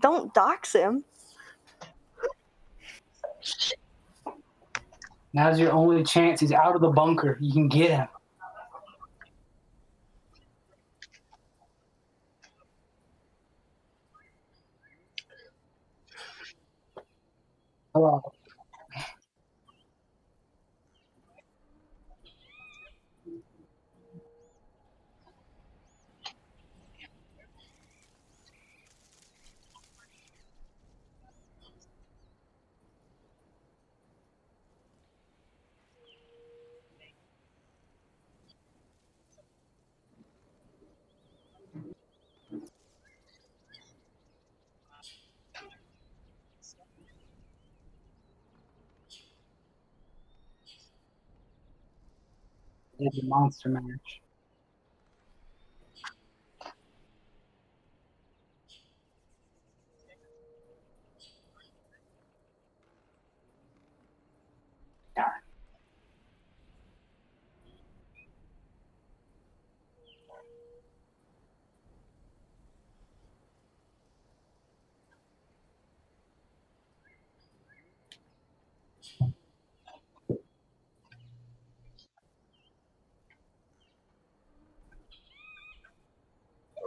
Don't dox him. Now's your only chance. He's out of the bunker. You can get him. Hello. Did the monster match. Darn.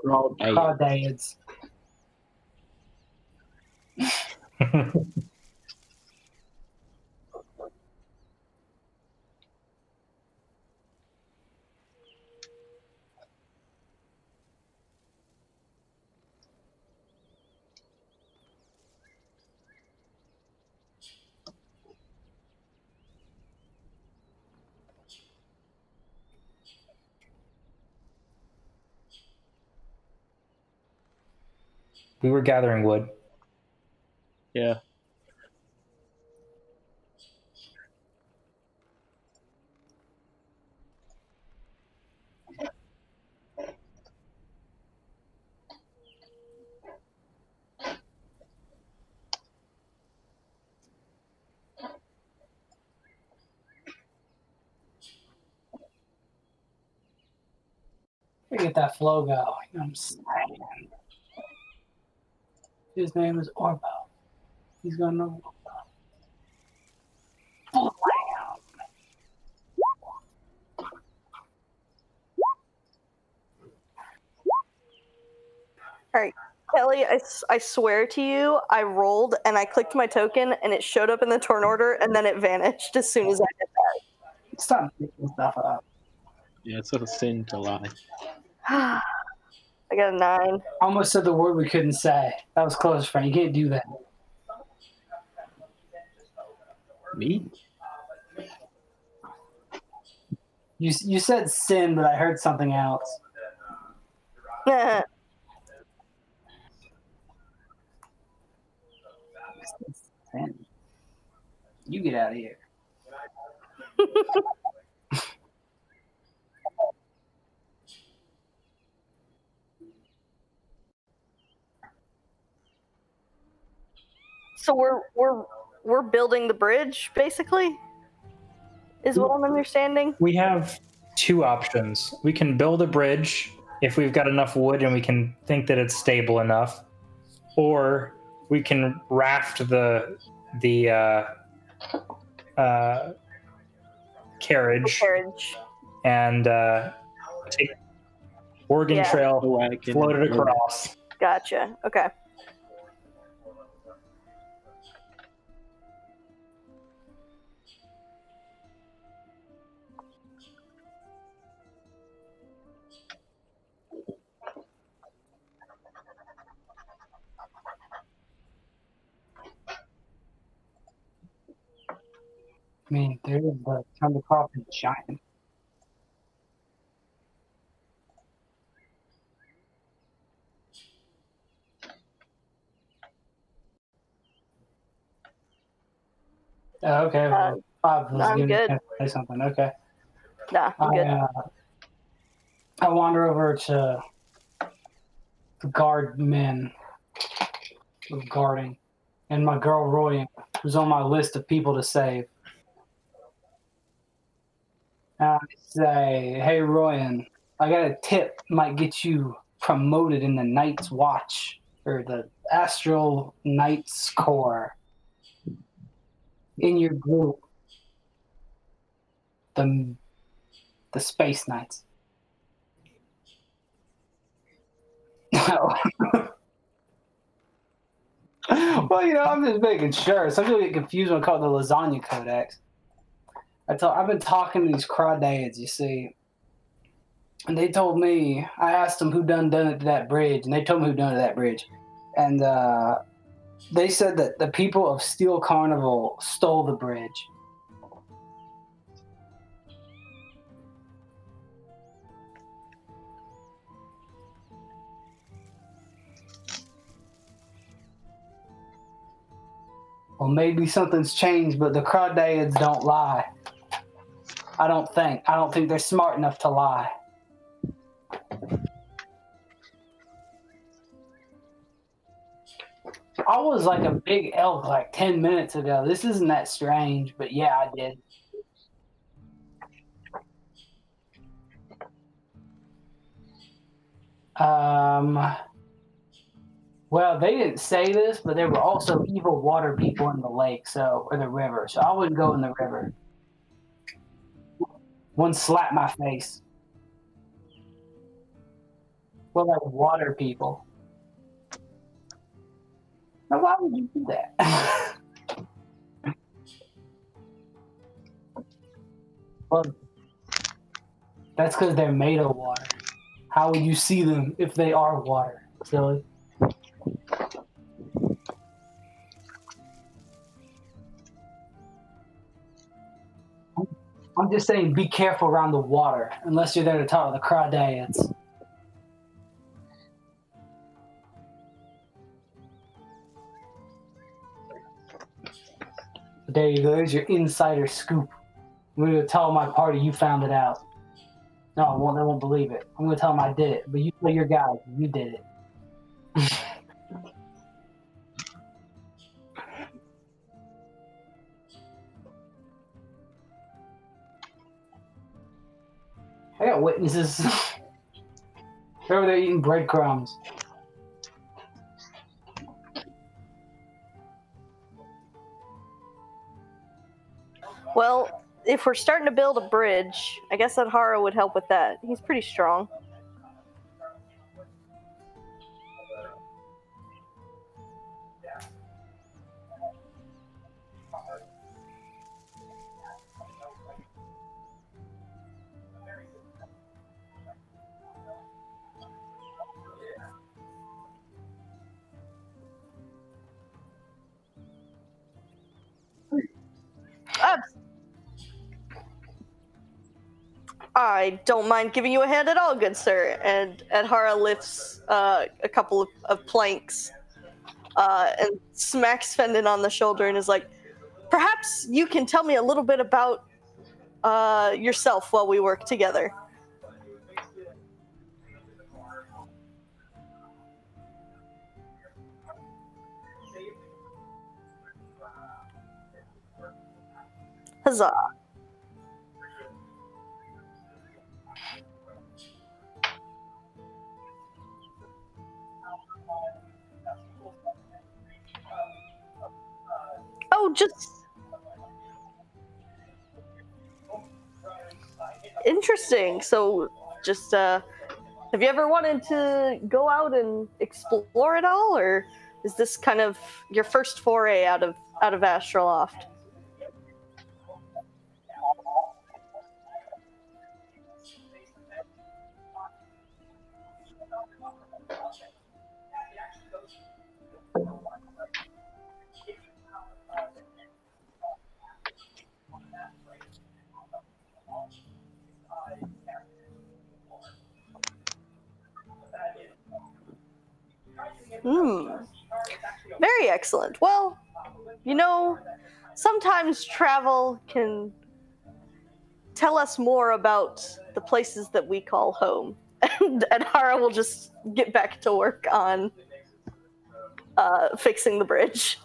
Crawdads. We were gathering wood. Yeah. We get that flow going. You know what I'm saying? His name is Orbo. He's gonna know. Blam. All right, Kelly, I swear to you, I rolled and I clicked my token and it showed up in the turn order and then it vanished as soon as I did Stop making stuff up. Yeah, it's a sin to lie. that. I got a 9. Almost said the word we couldn't say. That was close, friend. You can't do that. Me? You said sin, but I heard something else. Sin. You get out of here. So we're building the bridge, basically, is what I'm understanding. We have two options. We can build a bridge if we've got enough wood and we can think that it's stable enough, or we can raft the carriage and take Oregon Trail, float it across. Gotcha. Okay. I mean, there is the time to call for giant. Oh, okay. Well, Bob was I'm good. to say something. Okay. Nah, I'm good. I wander over to the guard men who's guarding, and my girl Roy, who's on my list of people to save. And I say, hey, Royan, I got a tip might get you promoted in the Night's Watch, or the Astral Knights Corps in your group. The Space Knights. Well, you know, I'm just making sure. Some people get confused when I call it the Lasagna Codex. I've been talking to these crawdads, you see, and they told me. I asked them who done it to that bridge, and they told me who done it to that bridge, and they said that the people of Steel Carnival stole the bridge. Well, maybe something's changed, but the crawdads don't lie. I don't think they're smart enough to lie. I was like a big elk like 10 minutes ago. This isn't that strange, but yeah, I did. Well, they didn't say this, but there were also evil water people in the lake, or the river. So I wouldn't go in the river. One slapped my face. Well, like water people. Now, why would you do that? Well, that's because they're made of water. How would you see them if they are water? Silly. I'm just saying, be careful around the water, unless you're there to talk to the crawdads. There you go. There's your insider scoop. I'm going to tell my party you found it out. No, they won't believe it. I'm going to tell them I did it, but you tell your guys you did it. I got witnesses. They're over there eating breadcrumbs. Well, if we're starting to build a bridge, I guess that Hara would help with that. He's pretty strong. I don't mind giving you a hand at all, good sir. And Hara lifts a couple of planks and smacks Fendon on the shoulder and is like, perhaps you can tell me a little bit about yourself while we work together. Huzzah. Oh, just interesting. So, just have you ever wanted to go out and explore at all, or is this kind of your first foray out of Astraloft? Very excellent. Well, you know, sometimes travel can tell us more about the places that we call home. And Hara will just get back to work on fixing the bridge.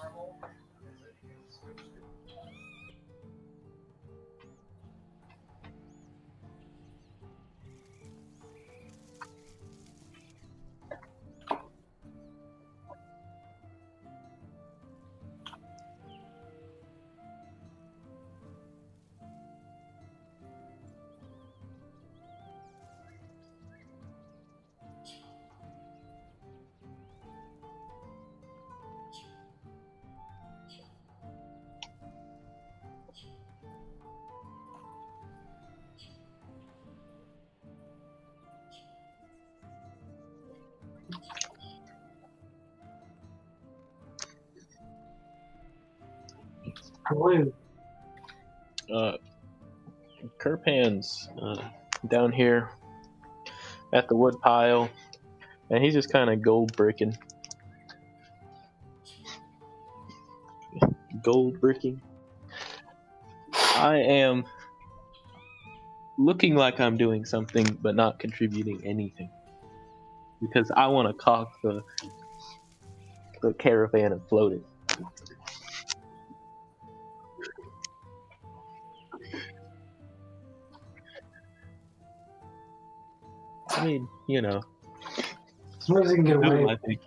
Blue. Kirpan's down here at the wood pile, and he's just kind of gold bricking. Gold bricking. I am looking like I'm doing something, but not contributing anything. Because I want to caulk the caravan and float it. I mean, you know. Where's he can get away? I think.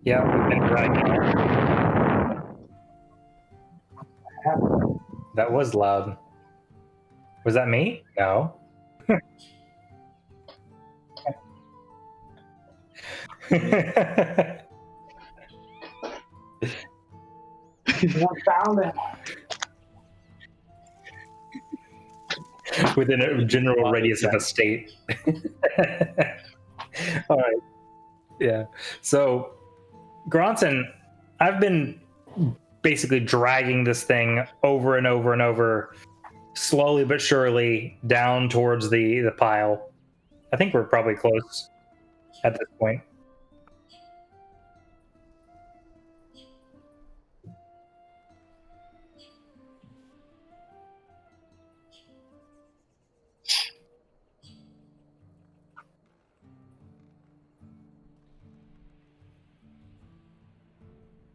Yeah, we've been right. That was loud. Was that me? No. Found it. Within a general radius of a state. All right. Yeah. So, Gronson, I've been basically dragging this thing over and over and over, slowly but surely, down towards the pile. I think we're probably close at this point.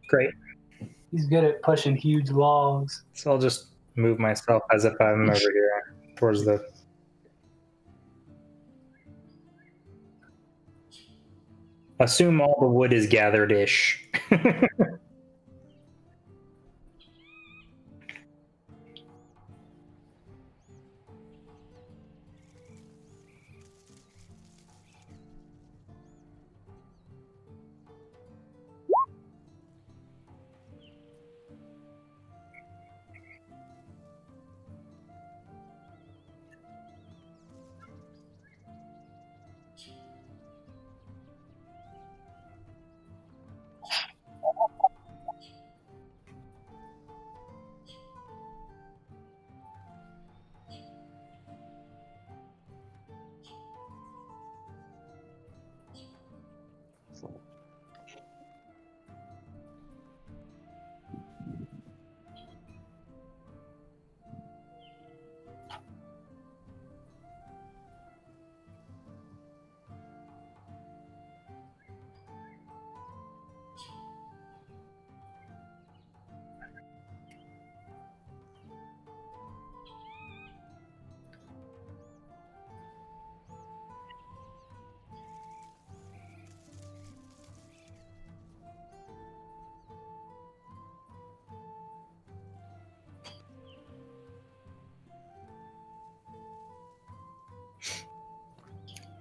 Great. He's good at pushing huge logs. So I'll just move myself as if I'm over here towards the... Assume all the wood is gathered-ish.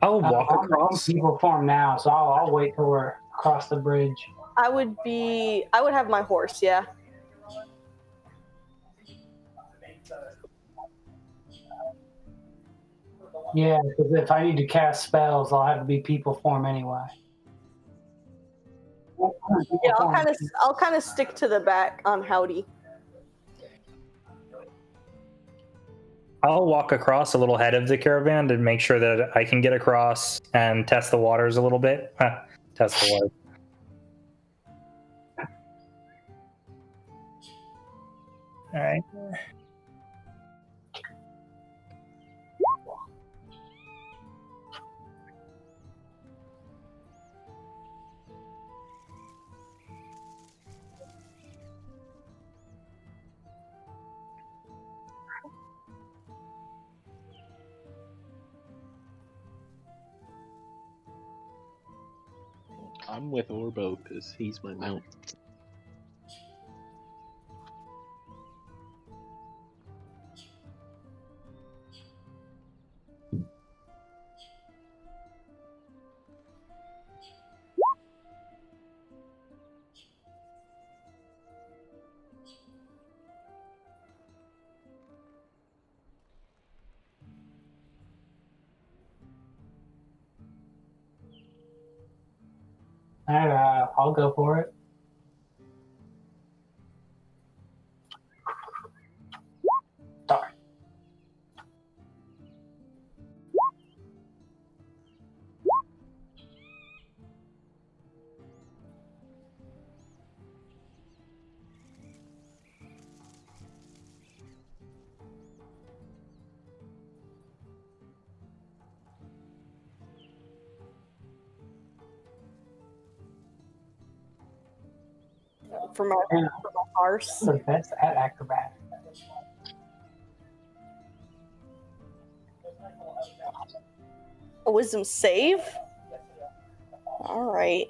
I'll walk I'm across. people farm now, so I'll wait till we're across the bridge. I would have my horse, yeah. Yeah, because if I need to cast spells, I'll have to be people form anyway. Yeah, I'll kind of stick to the back on Howdy. I'll walk across a little ahead of the caravan to make sure that I can get across and test the waters a little bit. Test the water. All right. I'm with Orbo because he's my mount. Alright, I'll go for it. Darn. For my horse. The best at acrobat. A wisdom save? Alright.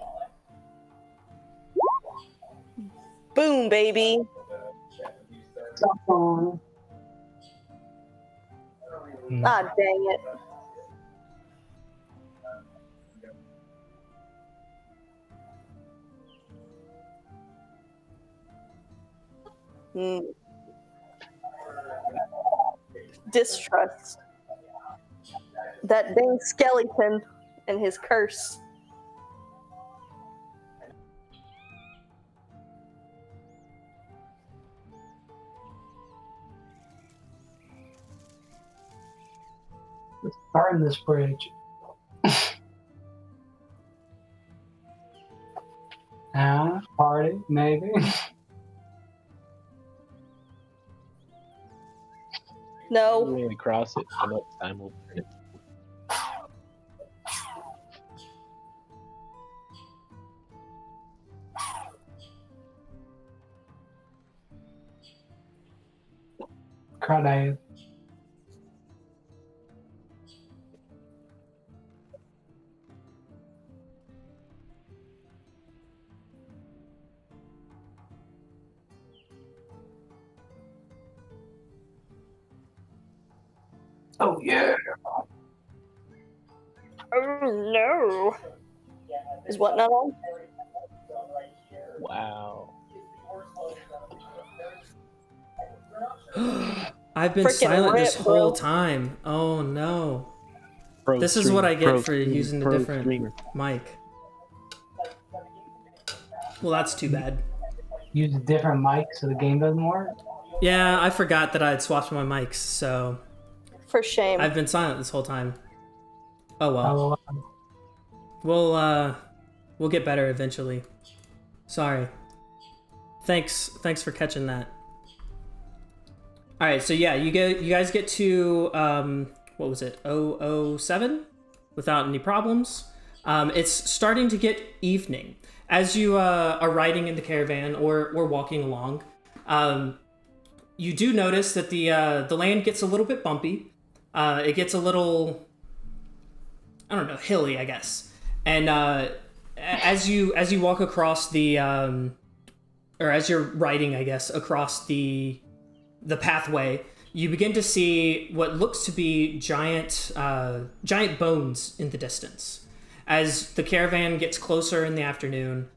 Boom, baby. Ah, dang it. Hmm. Distrust. That dang skeleton and his curse. Let's burn this bridge. Party, maybe. No. When we cross it, the next time we'll burn it. Crawdad. Oh yeah. Oh no. Is what not on? Wow. I've been Frickin' silent this rip, whole bro. time. Oh no. Pro This is streamer, what I get pro for streamer, using a pro different streamer. mic. Well, that's too bad. Use a different mic so the game doesn't work. Yeah, I forgot that I had swapped my mics, so For shame. I've been silent this whole time. Oh well. Oh, We'll get better eventually. Sorry. Thanks for catching that. All right, so yeah, you guys get to what was it? 007 without any problems. It's starting to get evening as you are riding in the caravan or walking along. You do notice that the land gets a little bit bumpy. It gets a little, I don't know, hilly, I guess. And as you walk across the or as you're riding, I guess, across the pathway, you begin to see what looks to be giant bones in the distance. As the caravan gets closer in the afternoon,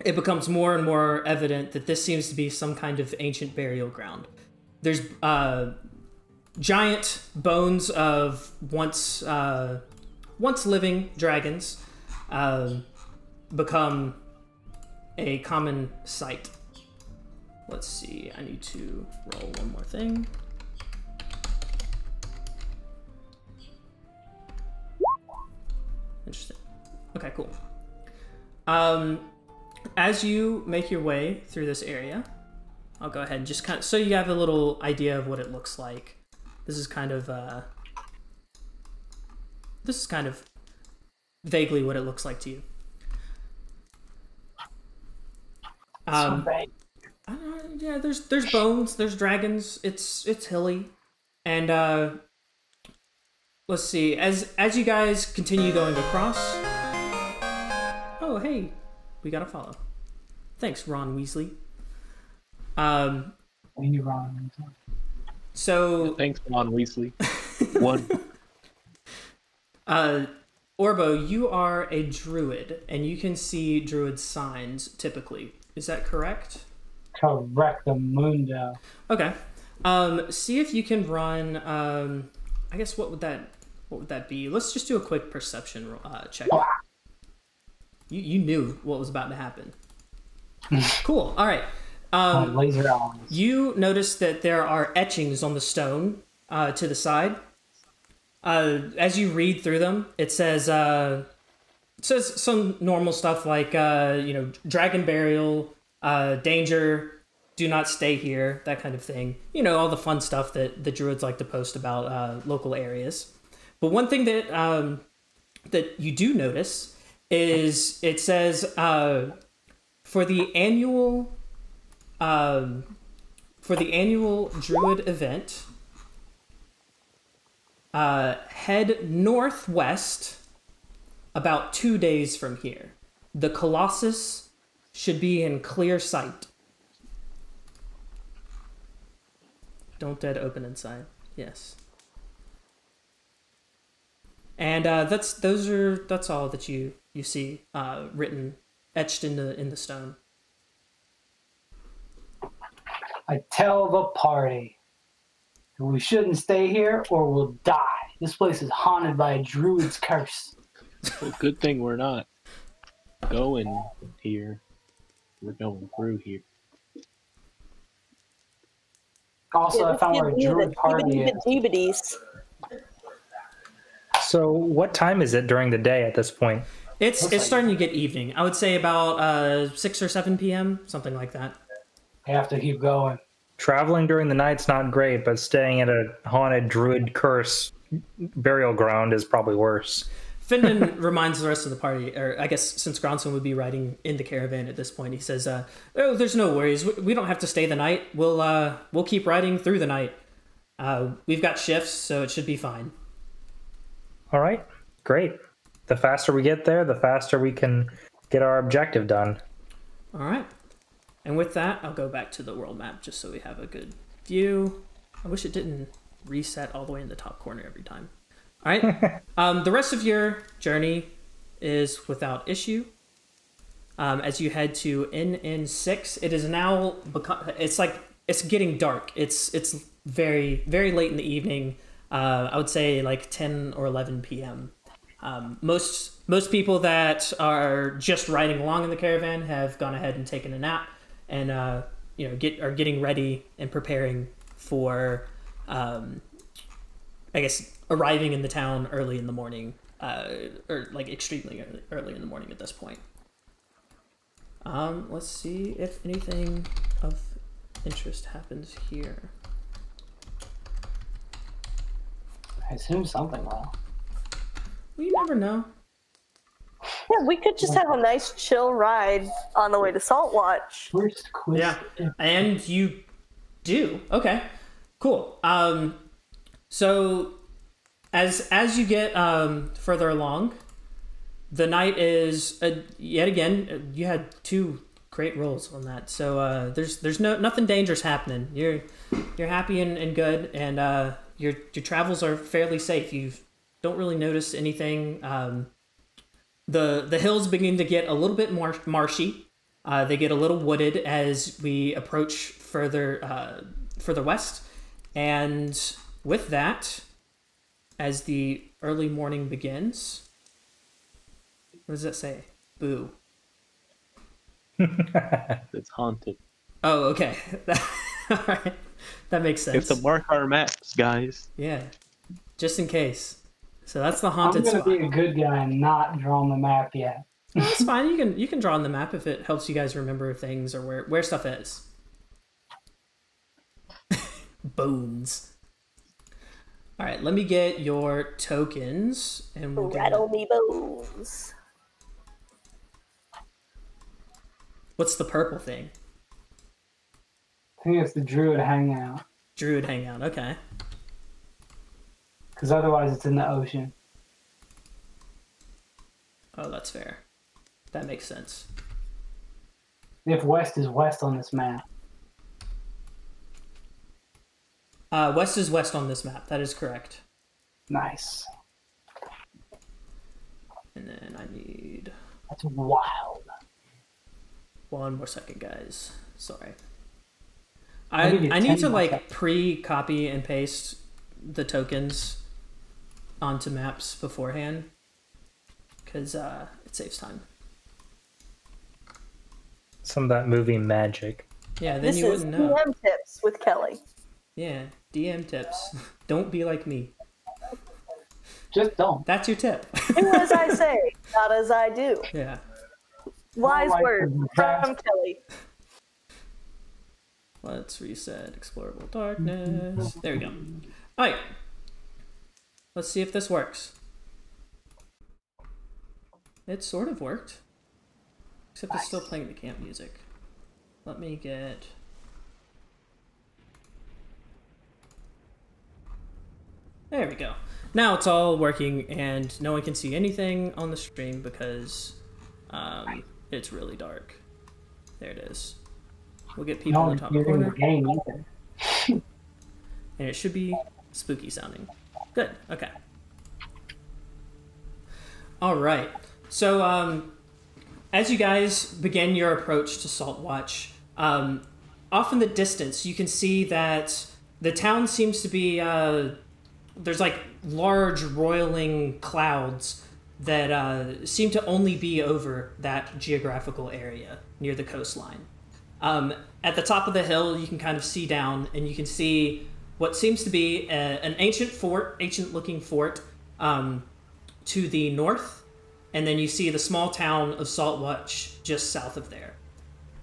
it becomes more and more evident that this seems to be some kind of ancient burial ground. There's giant bones of once living dragons become a common sight. Let's see, I need to roll one more thing. Interesting. Okay, cool. As you make your way through this area, I'll go ahead and just kind of, so you have a little idea of what it looks like. This is kind of vaguely what it looks like to you. Yeah, there's bones, there's dragons. It's hilly, and let's see. As you guys continue going across. Oh hey, we got a follow. Thanks, Ron Weasley. So Thanks, Ron Weasley. One. Orbo, you are a druid, and you can see druid signs typically. Is that correct? Correctamundo. Okay. See if you can run. I guess what would that be? Let's just do a quick perception check. you knew what was about to happen. Cool. All right. Laser eyes. You notice that there are etchings on the stone to the side. As you read through them, it says some normal stuff like dragon burial, danger, do not stay here, that kind of thing. You know, all the fun stuff that the druids like to post about local areas. But one thing that that you do notice is it says for the annual druid event, head northwest about 2 days from here. The Colossus should be in clear sight. Don't dead open inside. Yes. And that's all that you see written, etched in the stone. I tell the party that we shouldn't stay here or we'll die. This place is haunted by a druid's curse. Well, good thing we're not going here. We're going through here. Also, I found where a druid party is. So what time is it during the day at this point? It's starting to get evening. I would say about 6 or 7 p.m., something like that. I have to keep going. Traveling during the night's not great, but staying at a haunted druid curse burial ground is probably worse. Findon reminds the rest of the party, or I guess since Gronson would be riding in the caravan at this point, he says, "Oh, there's no worries. We don't have to stay the night. We'll keep riding through the night. We've got shifts, so it should be fine." All right, great. The faster we get there, the faster we can get our objective done. All right. And with that, I'll go back to the world map just so we have a good view. I wish it didn't reset all the way in the top corner every time. All right. The rest of your journey is without issue. As you head to NN6, it is now it's getting dark. It's very, very late in the evening. I would say like 10 or 11 p.m. Most people that are just riding along in the caravan have gone ahead and taken a nap, and are getting ready and preparing for I guess arriving in the town early in the morning, or like extremely early in the morning at this point. Let's see if anything of interest happens here. I assume something will. Well, you never know. Yeah, we could just have a nice chill ride on the way to Saltwatch. First quiz. Yeah, and you do. Okay, cool. So as you get further along, the night is yet again. You had 2 great rolls on that, so there's nothing dangerous happening. You're happy and good, and your travels are fairly safe. You don't really notice anything. The hills begin to get a little bit more marshy. They get a little wooded as we approach further west, and with that, as the early morning begins, what does that say? Boo. It's haunted. Oh, okay. All right. That makes sense. We have to mark our maps, guys. Yeah, just in case. So that's the I'm haunted gonna spot. be a good guy and not draw on the map yet. No, that's fine. You can draw on the map if it helps you guys remember things or where stuff is. Bones. All right, let me get your tokens, and we'll Rattle me bones. What's the purple thing? I think it's the druid hangout. Druid hangout. Okay. Because otherwise it's in the ocean. Oh, that's fair. That makes sense. If west is west on this map. West is west on this map. That is correct. Nice. And then I need That's wild. 1 more second, guys. Sorry. I'll give you I need 10 to more like seconds. pre-copy and paste the tokens onto maps beforehand because it saves time. some of that movie magic. Yeah, then This you is wouldn't know. DM tips with Kelly. Yeah, DM tips. Don't be like me. Just don't. That's your tip. Do as I say, not as I do. Yeah. Wise Like words the from Kelly. Let's reset explorable darkness. There we go. All right. Let's see if this works. It sort of worked. Except it's still playing the camp music. Let me get... There we go. Now it's all working and no one can see anything on the stream because it's really dark. There it is. We'll get people in the top corner. And it should be spooky sounding. Good. Okay. All right. So as you guys begin your approach to Saltwatch, off in the distance you can see that the town seems to be there's like large roiling clouds that seem to only be over that geographical area near the coastline. At the top of the hill, you can kind of see down, and you can see what seems to be an ancient-looking fort to the north, and then you see the small town of Saltwatch just south of there.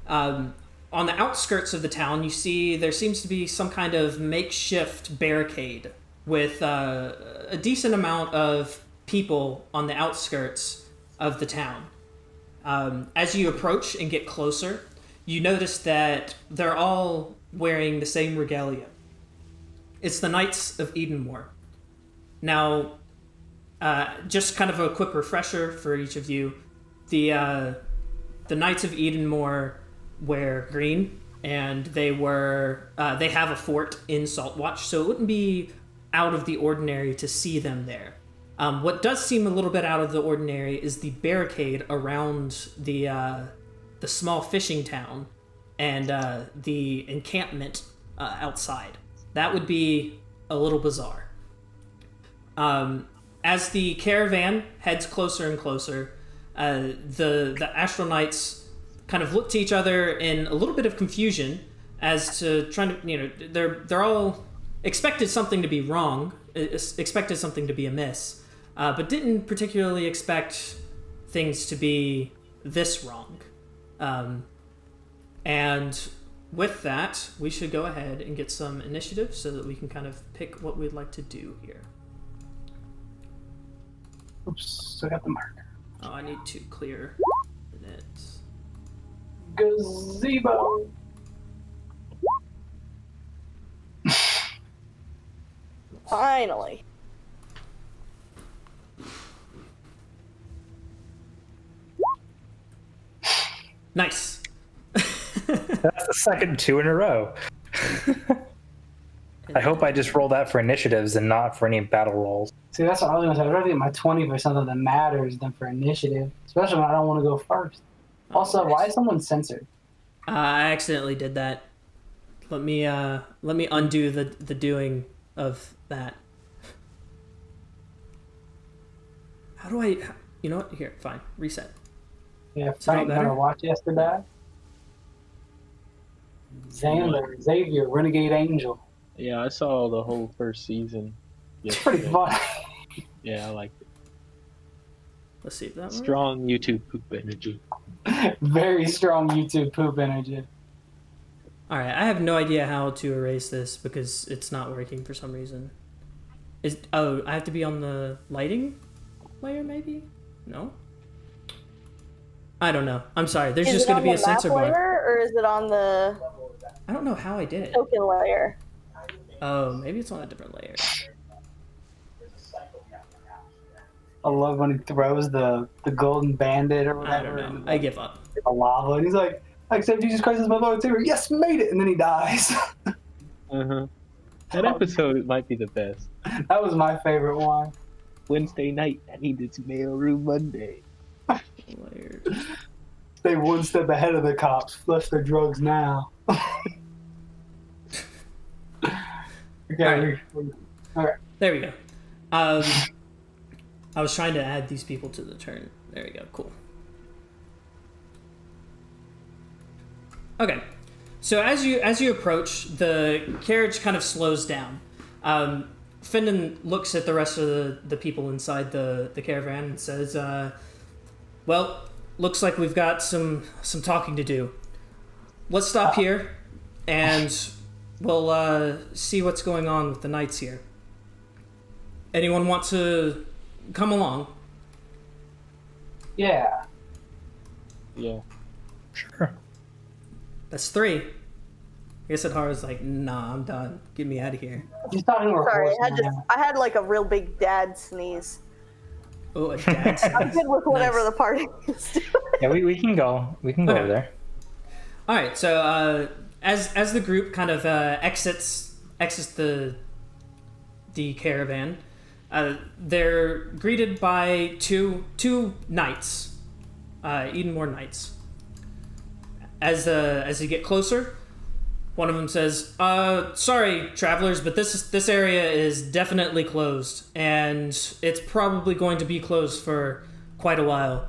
On the outskirts of the town, you see there seems to be some kind of makeshift barricade with a decent amount of people on the outskirts of the town. As you approach and get closer, you notice that they're all wearing the same regalia. It's the Knights of Edenmore. Now, just kind of a quick refresher for each of you. The Knights of Edenmore wear green, and they have a fort in Saltwatch, so it wouldn't be out of the ordinary to see them there. What does seem a little bit out of the ordinary is the barricade around the small fishing town and the encampment outside. That would be a little bizarre. As the caravan heads closer and closer, the Astral Knights kind of look to each other in a little bit of confusion as to trying to, they're all expected something to be wrong, expected something to be amiss, but didn't particularly expect things to be this wrong. And with that, we should go ahead and get some initiative so that we can kind of pick what we'd like to do here. Oops, I got the marker. Oh, I need to clear it. Gazebo. Finally. Nice. That's the second 2 in a row. I hope I just roll that for initiatives and not for any battle rolls. See, that's what I was going to say. I'd rather get my 20 for something that matters than for initiative, especially when I don't want to go first. Also, why is someone censored? I accidentally did that. Let me undo the doing of that. How do I? You know what? Here, fine. Reset. Yeah, Frank better watch yesterday. Xavier, Renegade Angel. Yeah, I saw the whole first season. It's pretty fun. Yeah, I liked it. Let's see if that works. Strong YouTube poop energy. Very strong YouTube poop energy. All right, I have no idea how to erase this because it's not working for some reason. I have to be on the lighting layer, maybe? No? I don't know. I'm sorry. There's just going to be a censor bar. Or is it on the I don't know how I did it. token layer? Oh, maybe it's on a different layer. I love when he throws the golden bandit or whatever. I don't know. I give up. The lava, and he's like, I accept Jesus Christ as my Lord and Savior. Yes, made it! And then he dies. Uh-huh. That episode might be the best. That was my favorite one. Wednesday night, I need this mailroom Monday. Layer. Stay one step ahead of the cops. Flush their drugs now. Okay. All right. There we go. I was trying to add these people to the turn. There we go. Cool. Okay. So as you approach, the carriage kind of slows down. Findon looks at the rest of the people inside the caravan and says, well, looks like we've got some talking to do. Let's stop here, and we'll see what's going on with the knights here. Anyone want to come along? Yeah. Yeah. Sure. That's 3. I guess Adhara's like, nah, I'm done. Get me out of here. He's talking to a Sorry, horse. I had like a real big dad sneeze. Oh, a dad sneeze. I'm good with whatever Nice. the party is doing. Yeah, we can go. We can go over there. All right, so as the group kind of exits the caravan, they're greeted by two knights, Edenmore knights. As they get closer, one of them says, "Sorry, travelers, but this area is definitely closed, and it's probably going to be closed for quite a while.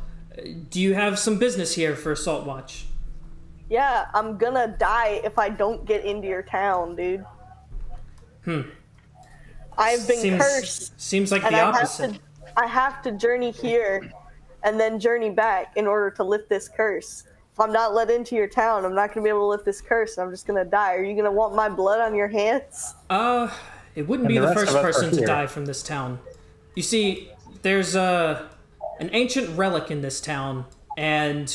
Do you have some business here for Saltwatch?" Yeah, I'm gonna die if I don't get into your town, dude. I've been cursed. Seems like and the opposite. I have to journey here and then journey back in order to lift this curse. If I'm not let into your town, I'm not going to be able to lift this curse, and I'm just going to die. Are you going to want my blood on your hands? It wouldn't And be the the rest first of us are person to here. die from this town. You see, there's an ancient relic in this town, and,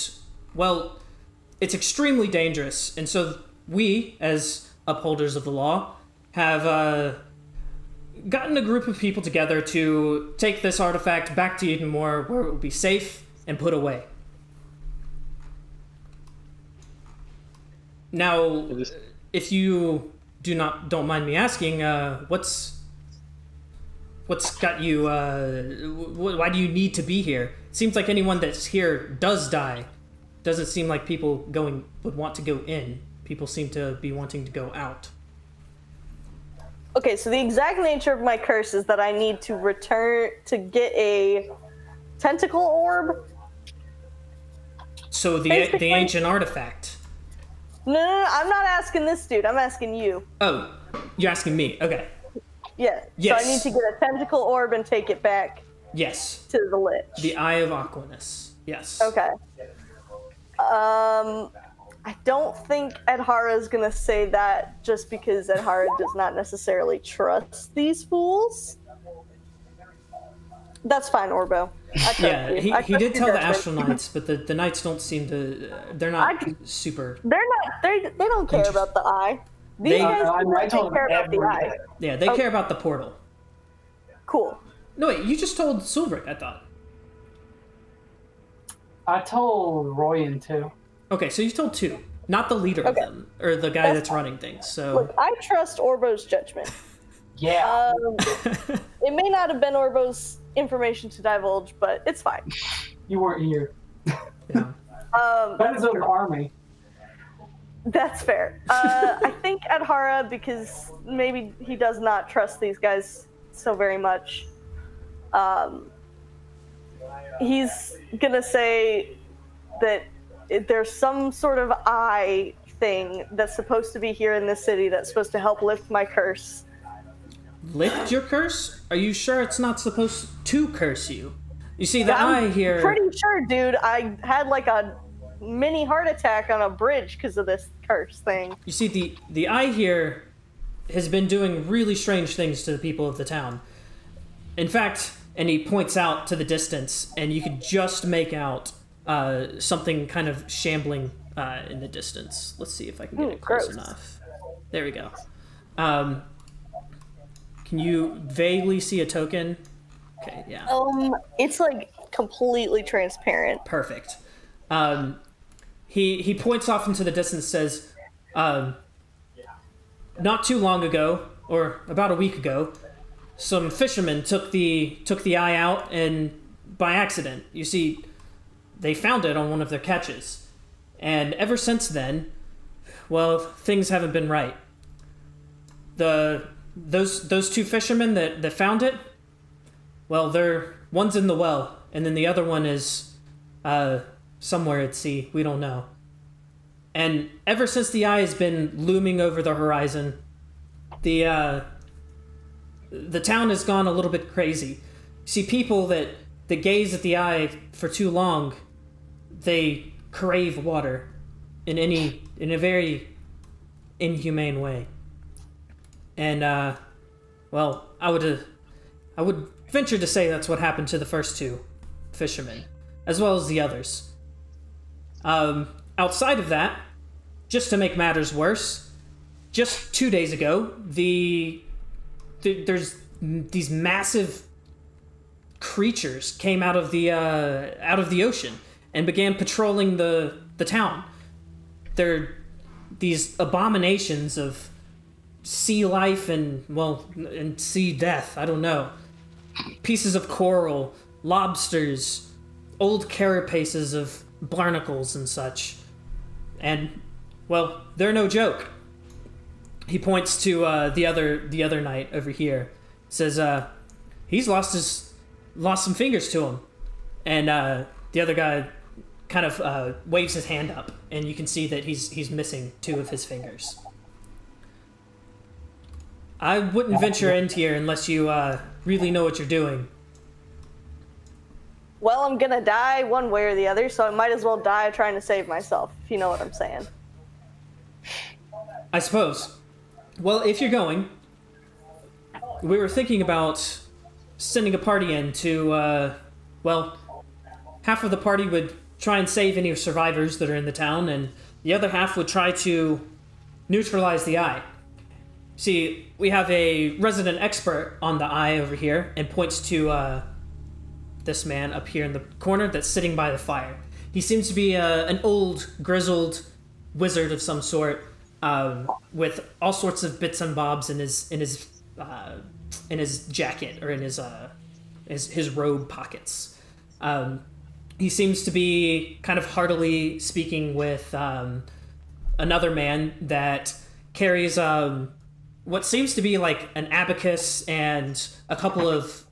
well, it's extremely dangerous. And so we, as upholders of the law, have gotten a group of people together to take this artifact back to Edenmore, where it will be safe and put away. Now, if you don't mind me asking, what's got you? Why do you need to be here? It seems like anyone that's here does die. Doesn't seem like people would want to go in. People seem to be wanting to go out. Okay, so the exact nature of my curse is that I need to return to get a tentacle orb. So the Basically- ancient artifact. No, I'm not asking this dude. I'm asking you. Oh, you're asking me. Okay. Yeah. Yes. So I need to get a tentacle orb and take it back Yes. to the Lich. The Eye of Aquanus. Yes. Okay. I don't think Adhara's gonna say that just because Adhara does not necessarily trust these fools. That's fine, Orbo. I trust Yeah, you. he I did trust your tell the judgment. Astral Knights, but the Knights don't seem to. They're not super. They're not. They don't care about the eye. These They- guys I don't told care about the eye. everything. Yeah, they care about the portal. Cool. No, wait, you just told Silverick, I thought. I told Royan too. Okay, so you told 2. Not the leader Okay. of them, or the guy that's running things, so. Look, I trust Orbo's judgment. Yeah. It may not have been Orbo's information to divulge, but it's fine. You weren't here. Yeah. That is an army. That's fair. I think Adhara, because maybe he does not trust these guys so very much, he's gonna say that there's some sort of eye thing that's supposed to be here in this city that's supposed to help lift my curse. Lift your curse? Are you sure it's not supposed to curse you? You see, the I'm eye here. pretty sure, dude. I had like a mini heart attack on a bridge because of this curse thing. You see, the eye here has been doing really strange things to the people of the town. In fact, and he points out to the distance, and you could just make out something kind of shambling in the distance. Let's see if I can get it close gross. enough. There we go. Can you vaguely see a token? Okay, yeah. It's like completely transparent. Perfect. He points off into the distance, says, not too long ago, or about a week ago, some fishermen took the eye out, and by accident. You see, they found it on one of their catches. And ever since then, well, things haven't been right. Those 2 fishermen that found it, well, one's in the well, and then the other one is somewhere at sea. We don't know. And ever since the eye has been looming over the horizon, the town has gone a little bit crazy. You see people that gaze at the eye for too long, they crave water in a very inhumane way. And well, I would venture to say that's what happened to the first two fishermen, as well as the others. Outside of that, just to make matters worse, just 2 days ago, there's these massive creatures came out of the ocean and began patrolling the town. They're these abominations of sea life and sea death. I don't know. Pieces of coral, lobsters, old carapaces of barnacles and such. And, well, they're no joke. He points to the other knight over here. Says, he's lost some fingers to him. And the other guy kind of waves his hand up, and you can see that he's missing 2 of his fingers. I wouldn't venture into here unless you really know what you're doing. Well, I'm gonna die one way or the other, so I might as well die trying to save myself, if you know what I'm saying. I suppose. Well, if you're going, we were thinking about sending a party in to, well, half of the party would try and save any survivors that are in the town, and the other half would try to neutralize the eye. See, we have a resident expert on the eye over here, and points to this man up here in the corner that's sitting by the fire. He seems to be an old, grizzled wizard of some sort, with all sorts of bits and bobs in his jacket or in his robe pockets. He seems to be kind of heartily speaking with another man that carries what seems to be like an abacus and a couple of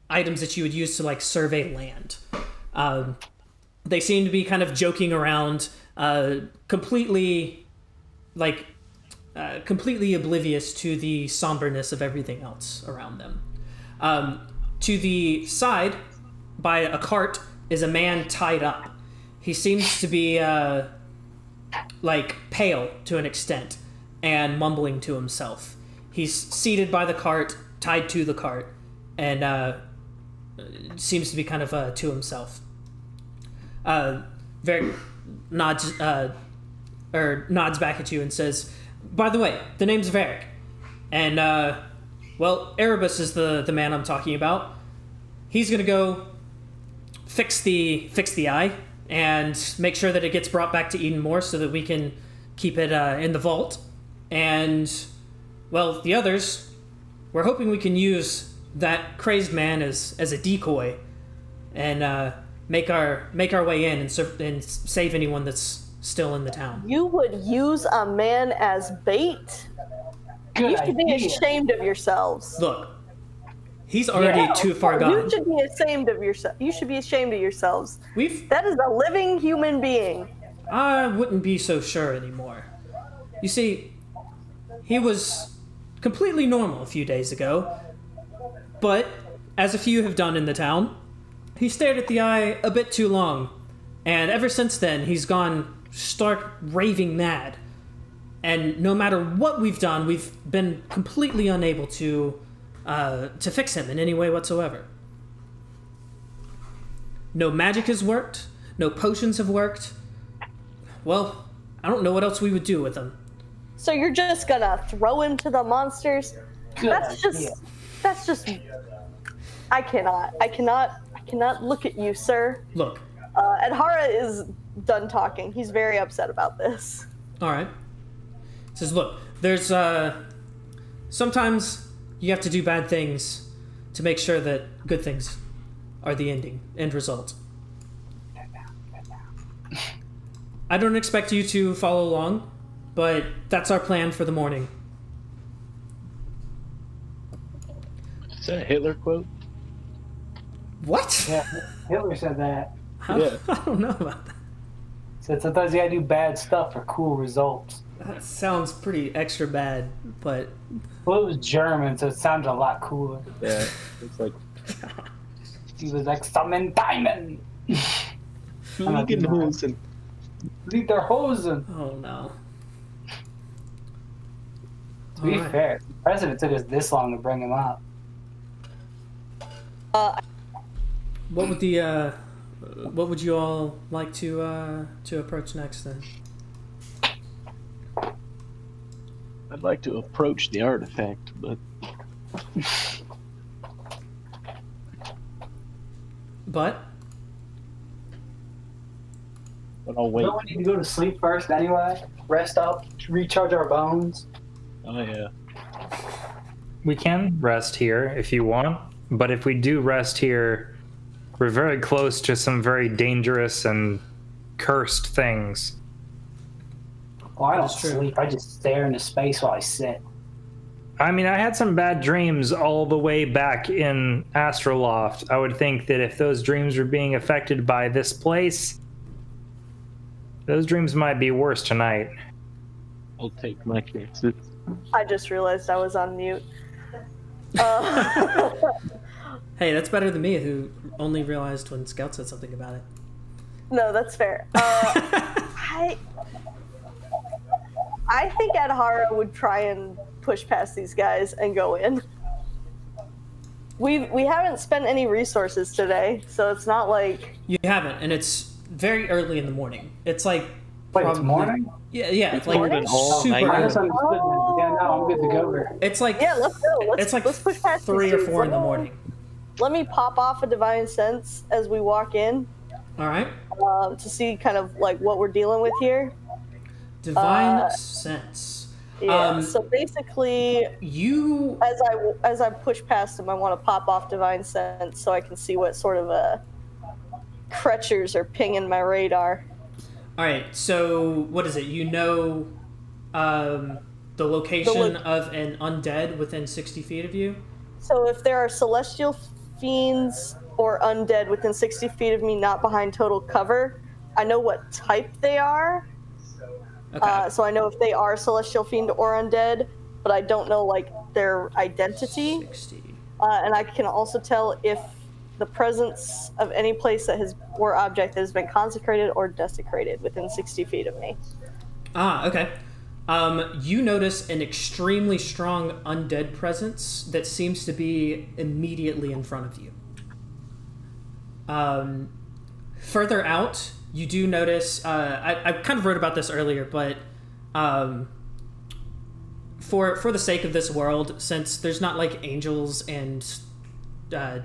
items that you would use to like survey land. They seem to be kind of joking around, completely oblivious to the somberness of everything else around them. To the side, by a cart, is a man tied up. He seems to be pale to an extent and mumbling to himself. He's seated by the cart, tied to the cart, and seems to be kind of to himself. Varric nods back at you and says, "By the way, the name's Varric, and well, Erebus is the man I'm talking about. He's gonna go fix the eye and make sure that it gets brought back to Edenmore so that we can keep it in the vault. And well, the others, we're hoping we can use that crazed man as a decoy and make our way in and save anyone that's still in the town." You would use a man as bait? Good You should be idea. ashamed of yourselves. Look, he's already too far gone. You should be ashamed of yourself. You should be ashamed of yourselves. We've That is a living human being. I wouldn't be so sure anymore. You see, he was completely normal a few days ago, but as a few have done in the town, he stared at the eye a bit too long, and ever since then he's gone stark raving mad. And no matter what we've done, we've been completely unable to fix him in any way whatsoever. No magic has worked, no potions have worked. Well, I don't know what else we would do with him. So you're just gonna throw him to the monsters? Good That's idea. just. I cannot look at you, sir. Look, Adhara is done talking. He's very upset about this. all right. Says, look, there's sometimes you have to do bad things to make sure that good things are the end result. I don't expect you to follow along, but that's our plan for the morning. Is that a Hitler quote? What? Yeah, Hitler said that. I don't know about that. So sometimes you gotta do bad stuff for cool results. That sounds pretty extra bad, but Well, it was German, so it sounded a lot cooler. Yeah, it's like He was like, summon diamond! Fliegenhosen. Leave their hosen! oh no. To be Alright. fair, the president took us this long to bring him up. What would you all like to approach next then? I'd like to approach the artifact, but But I'll wait. Don't we need to go to sleep first anyway? Rest up, recharge our bones. Oh yeah. We can rest here if you want, but if we do rest here, we're very close to some very dangerous and cursed things. Well, I don't That's true. sleep. I just stare into space while I sit. I mean, I had some bad dreams all the way back in Astroloft. I would think that if those dreams were being affected by this place, those dreams might be worse tonight. I'll take my chances. I just realized I was on mute. hey, that's better than me, who only realized when Scout said something about it. No, that's fair. I think Adhara would try and push past these guys and go in. We haven't spent any resources today, so it's not like You haven't, and it's very early in the morning. It's like Wait, it's probably- morning? Yeah, it's like Morning? All super night? I early. misunderstood then. Yeah, no, I'm good to go there. It's like yeah. Let's go. it's like let's push past 3 these or dudes. 4 in the morning. Let me pop off a divine sense as we walk in All right, to see kind of like what we're dealing with here. divine sense. Yeah. So basically, You as I push past him, I want to pop off divine sense so I can see what sort of creatures are pinging my radar. all right? So what is it? You know, the location of an undead within 60 feet of you. So if there are celestial fiends or undead within 60 feet of me, not behind total cover, I know what type they are. Okay. So I know if they are celestial fiend or undead, but I don't know like their identity. 60. And I can also tell if the presence of any place that has or object that has been consecrated or desecrated within 60 feet of me. Ah, okay. You notice an extremely strong undead presence that seems to be immediately in front of you. Further out, you do notice. I kind of wrote about this earlier, but for the sake of this world, since there's not like angels and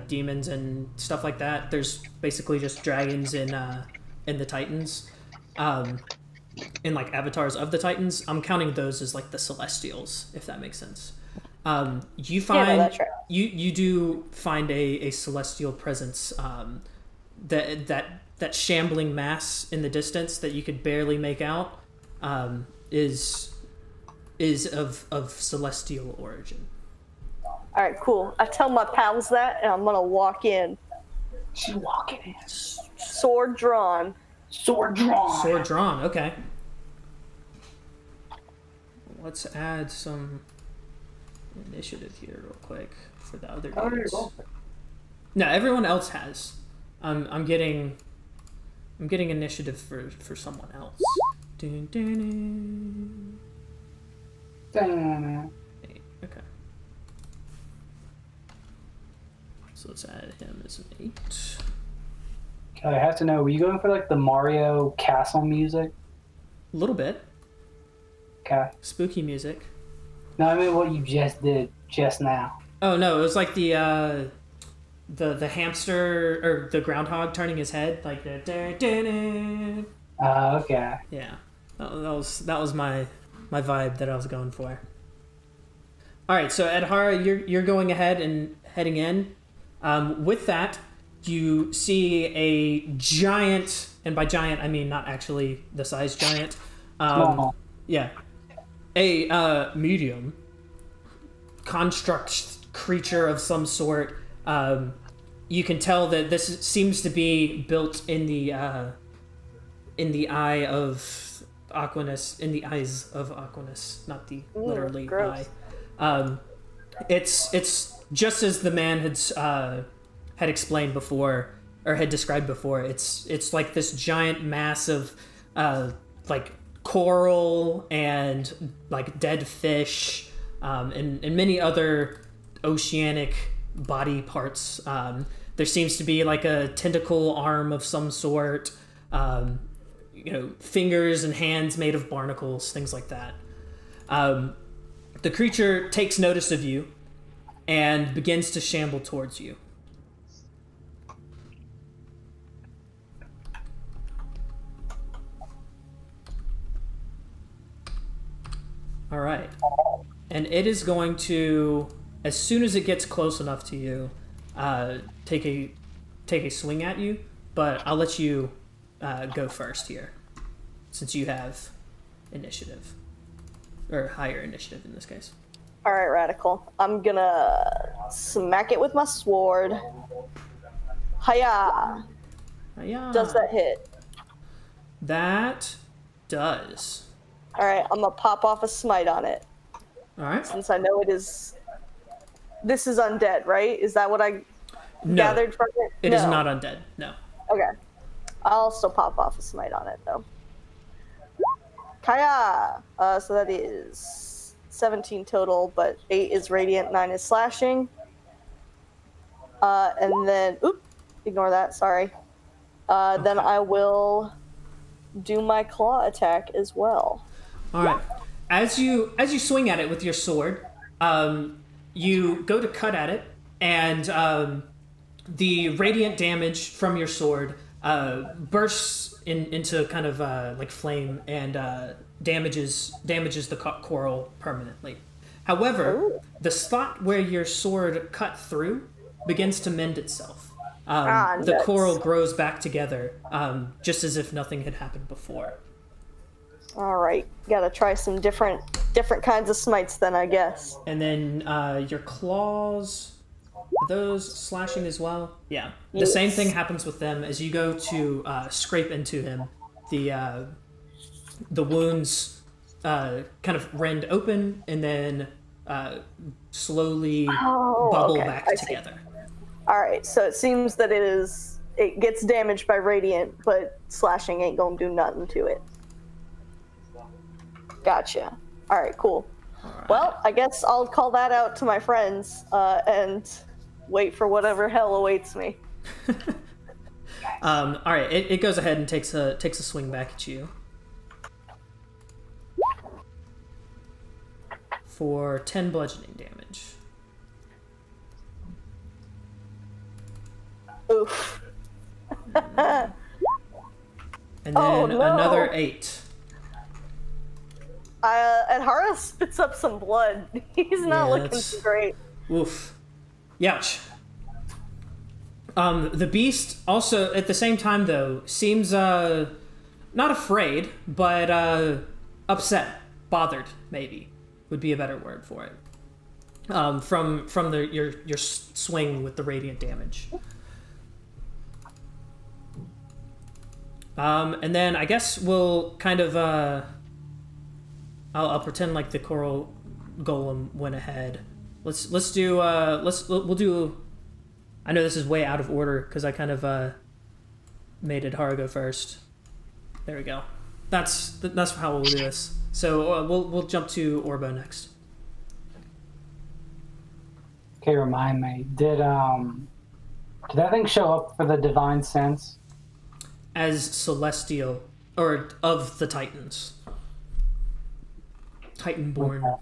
demons and stuff like that, there's basically just dragons and the Titans. In like avatars of the Titans, I'm counting those as like the Celestials, if that makes sense. You find no, that's right. you do find a celestial presence, that shambling mass in the distance that you could barely make out, is of celestial origin. All right, cool. I tell my pals that, and I'm gonna walk in, She's walking in. sword drawn. Sword drawn. Sword drawn. Okay. Let's add some initiative here real quick for the other dudes. No, everyone else has. I'm getting initiative for someone else. Dun, dun, dun. Okay. So let's add him as an 8. I have to know, were you going for like the Mario castle music? A little bit. Okay. Spooky music. No, I mean what you just did just now. Oh no, it was like the hamster or the groundhog turning his head, like the Okay. yeah. That was my vibe that I was going for. All right, so Adhara, you're going ahead and heading in. With that, you see a giant, and by giant I mean not actually the size giant. Small. Yeah, a medium construct creature of some sort. You can tell that this seems to be built in the in the eye of Aquanus, in the eyes of Aquanus, not the literally gross. eye. It's just as the man had explained before, or had described before. It's like this giant mass of like coral and like dead fish, and many other oceanic body parts. There seems to be like a tentacle arm of some sort, fingers and hands made of barnacles, things like that. The creature takes notice of you and begins to shamble towards you. All right. And it is going to, as soon as it gets close enough to you, take a swing at you, but I'll let you go first here, since you have initiative, or higher initiative in this case. All right, Radical. I'm gonna smack it with my sword. Hiya! Hiya. Does that hit? That does. All right, I'm gonna pop off a smite on it. All right. Since I know it is. This is undead, right? Is that what I gathered from it? It is not undead. No. Okay. I'll still pop off a smite on it though. Kaya! So that is 17 total, but 8 is radiant, 9 is slashing. And then, ignore that, sorry. Then I will do my claw attack as well. All right. As you swing at it with your sword, you go to cut at it, and the radiant damage from your sword bursts into kind of like flame and damages the coral permanently. However, the spot where your sword cut through begins to mend itself. The coral grows back together, just as if nothing had happened before. All right, gotta try some different kinds of smites then, I guess. And then your claws, are those slashing as well? Yeah. The same thing happens with them as you go to scrape into him. The wounds kind of rend open and then slowly bubble back together. All right, so it seems that it gets damaged by radiant, but slashing ain't gonna do nothing to it. Gotcha. All right, cool. Right. Well, I guess I'll call that out to my friends and wait for whatever hell awaits me. All right, it goes ahead and takes a swing back at you for 10 bludgeoning damage. Oof. And then another 8. Adhara spits up some blood. He's not looking too great. Oof. Youch. The beast also, at the same time, though, seems not afraid, but upset, bothered, maybe, would be a better word for it. From your swing with the radiant damage. And then I guess we'll kind of I'll pretend like the coral golem went ahead. We'll do. I know this is way out of order because I kind of made Adhara go first. There we go. That's how we'll do this. So we'll jump to Orbo next. Okay, remind me. Did that thing show up for the divine sense? As celestial, or of the Titans. Titan-born. Okay.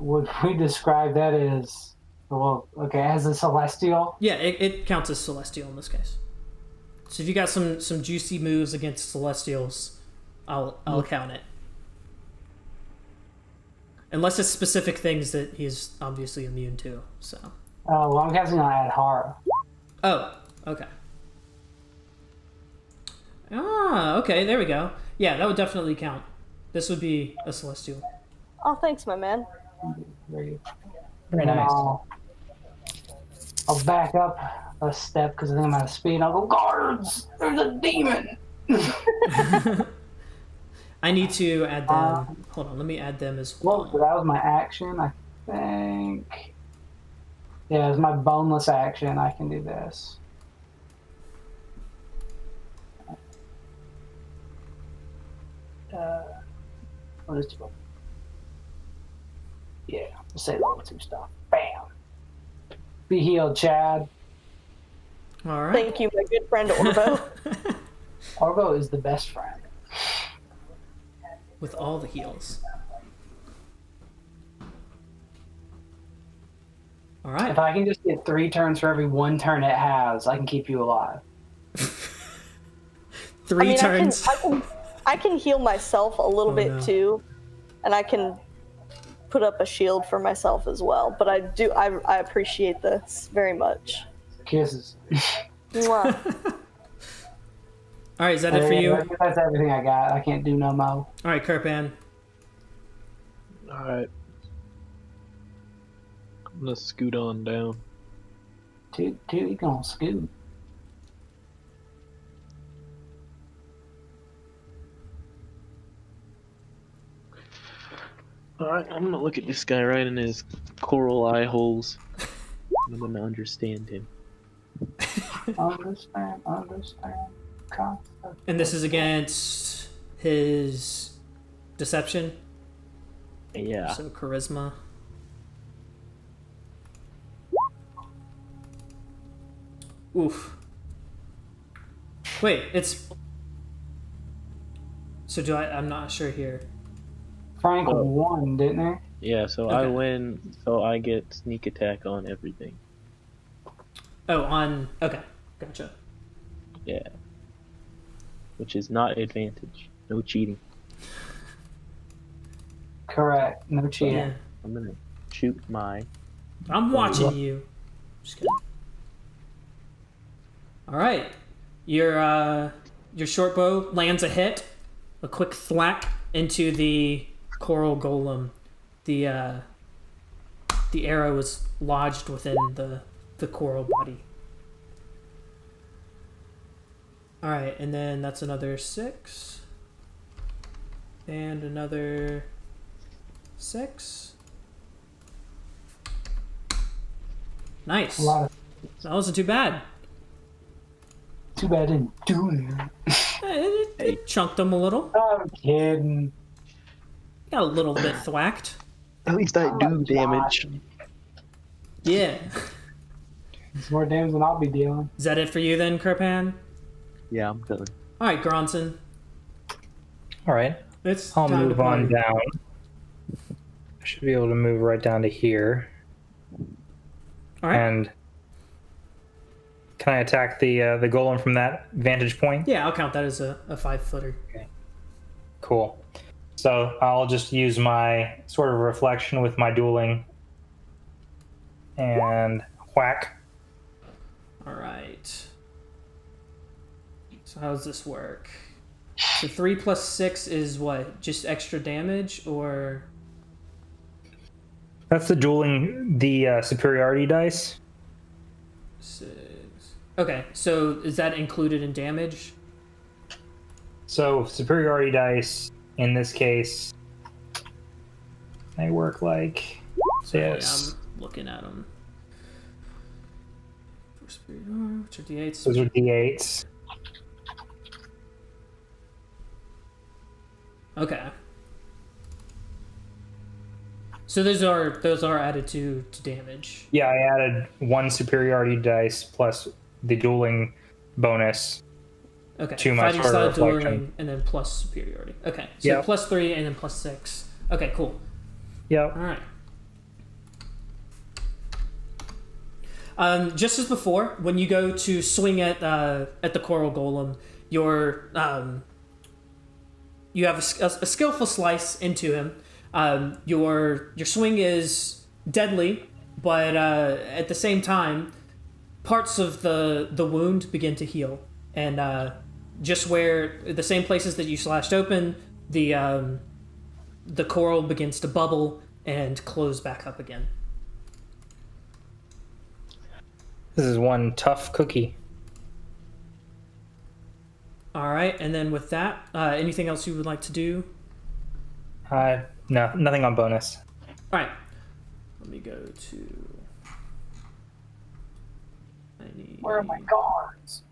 Would we describe that as, as a celestial? Yeah, it counts as celestial in this case. So if you got some juicy moves against celestials, I'll count it. Unless it's specific things that he's obviously immune to. So. Oh, well, I'm casting on Adhara. Oh, okay. Okay, there we go. Yeah, that would definitely count. This would be a celestial. Oh, thanks, my man. Very nice. I'll back up a step because I think I'm out of speed. I'll go, guards! There's a demon! I need to add them. Hold on, let me add them as Well, well. that was my action, I think. Yeah, it's my boneless action. I can do this. What is it? Yeah, we'll say level 2 stuff. Bam! Be healed, Chad. All right. Thank you, my good friend Orvo. Orvo is the best friend. With all the heals. All right. If I can just get 3 turns for every 1 turn it has, I can keep you alive. 3 turns. I can heal myself a little bit no. too, and I can put up a shield for myself as well. But I appreciate this very much. Kisses. Mwah. All right, is that it for you? That's everything I got. I can't do no more. All right, Kirpan. Alright. I'm gonna scoot on down. Dude, you gonna scoot. Alright, I'm gonna look at this guy right in his coral eye holes. I'm gonna understand him. Understand. And this is against his deception. Yeah. So charisma. Oof. Wait, it's. So do I? I'm not sure here. Frank won, didn't he? Yeah, so I win, so I get sneak attack on everything. Oh, on. Okay, gotcha. Yeah. Which is not advantage. No cheating. Correct. No cheating. Yeah. I'm gonna shoot my. I'm watching you. Just kidding. All right, your short bow lands a hit, a quick thwack into the coral golem. The arrow was lodged within the coral body. All right, and then that's another 6, and another 6. Nice. That wasn't too bad. Too bad I didn't do it. It chunked him a little. I'm kidding. Got a little bit thwacked. At least I do damage. Yeah. It's more damage than I'll be dealing. Is that it for you then, Kirpan? Yeah, I'm done. All right, Gronson. All right. I'll time to move on party. down. I should be able to move right down to here. All right. And can I attack the golem from that vantage point? Yeah, I'll count that as a 5-footer. Okay. Cool. So I'll just use my sort of reflection with my dueling and whack. All right. So how does this work? So 3 plus 6 is what? Just extra damage, or? That's the dueling, the superiority dice. 6. Okay, so is that included in damage? So superiority dice in this case, they work like this. I'm looking at them. Which are d8s? Those are d8s. Okay. So those are added to damage. Yeah, I added 1 superiority dice plus the dueling bonus. Okay. To my Fighting sort of style, reflection. dueling, and then plus superiority. Okay. So Yep. plus 3 and then plus 6. Okay, cool. Yep. All right. Just as before, when you go to swing at the coral golem, you have a skillful slice into him. Your swing is deadly, but at the same time, parts of the wound begin to heal, and just where the same places that you slashed open, the coral begins to bubble and close back up again. This is one tough cookie. All right, and then with that, anything else you would like to do? No, nothing on bonus. All right, let me go to. Where are my guards?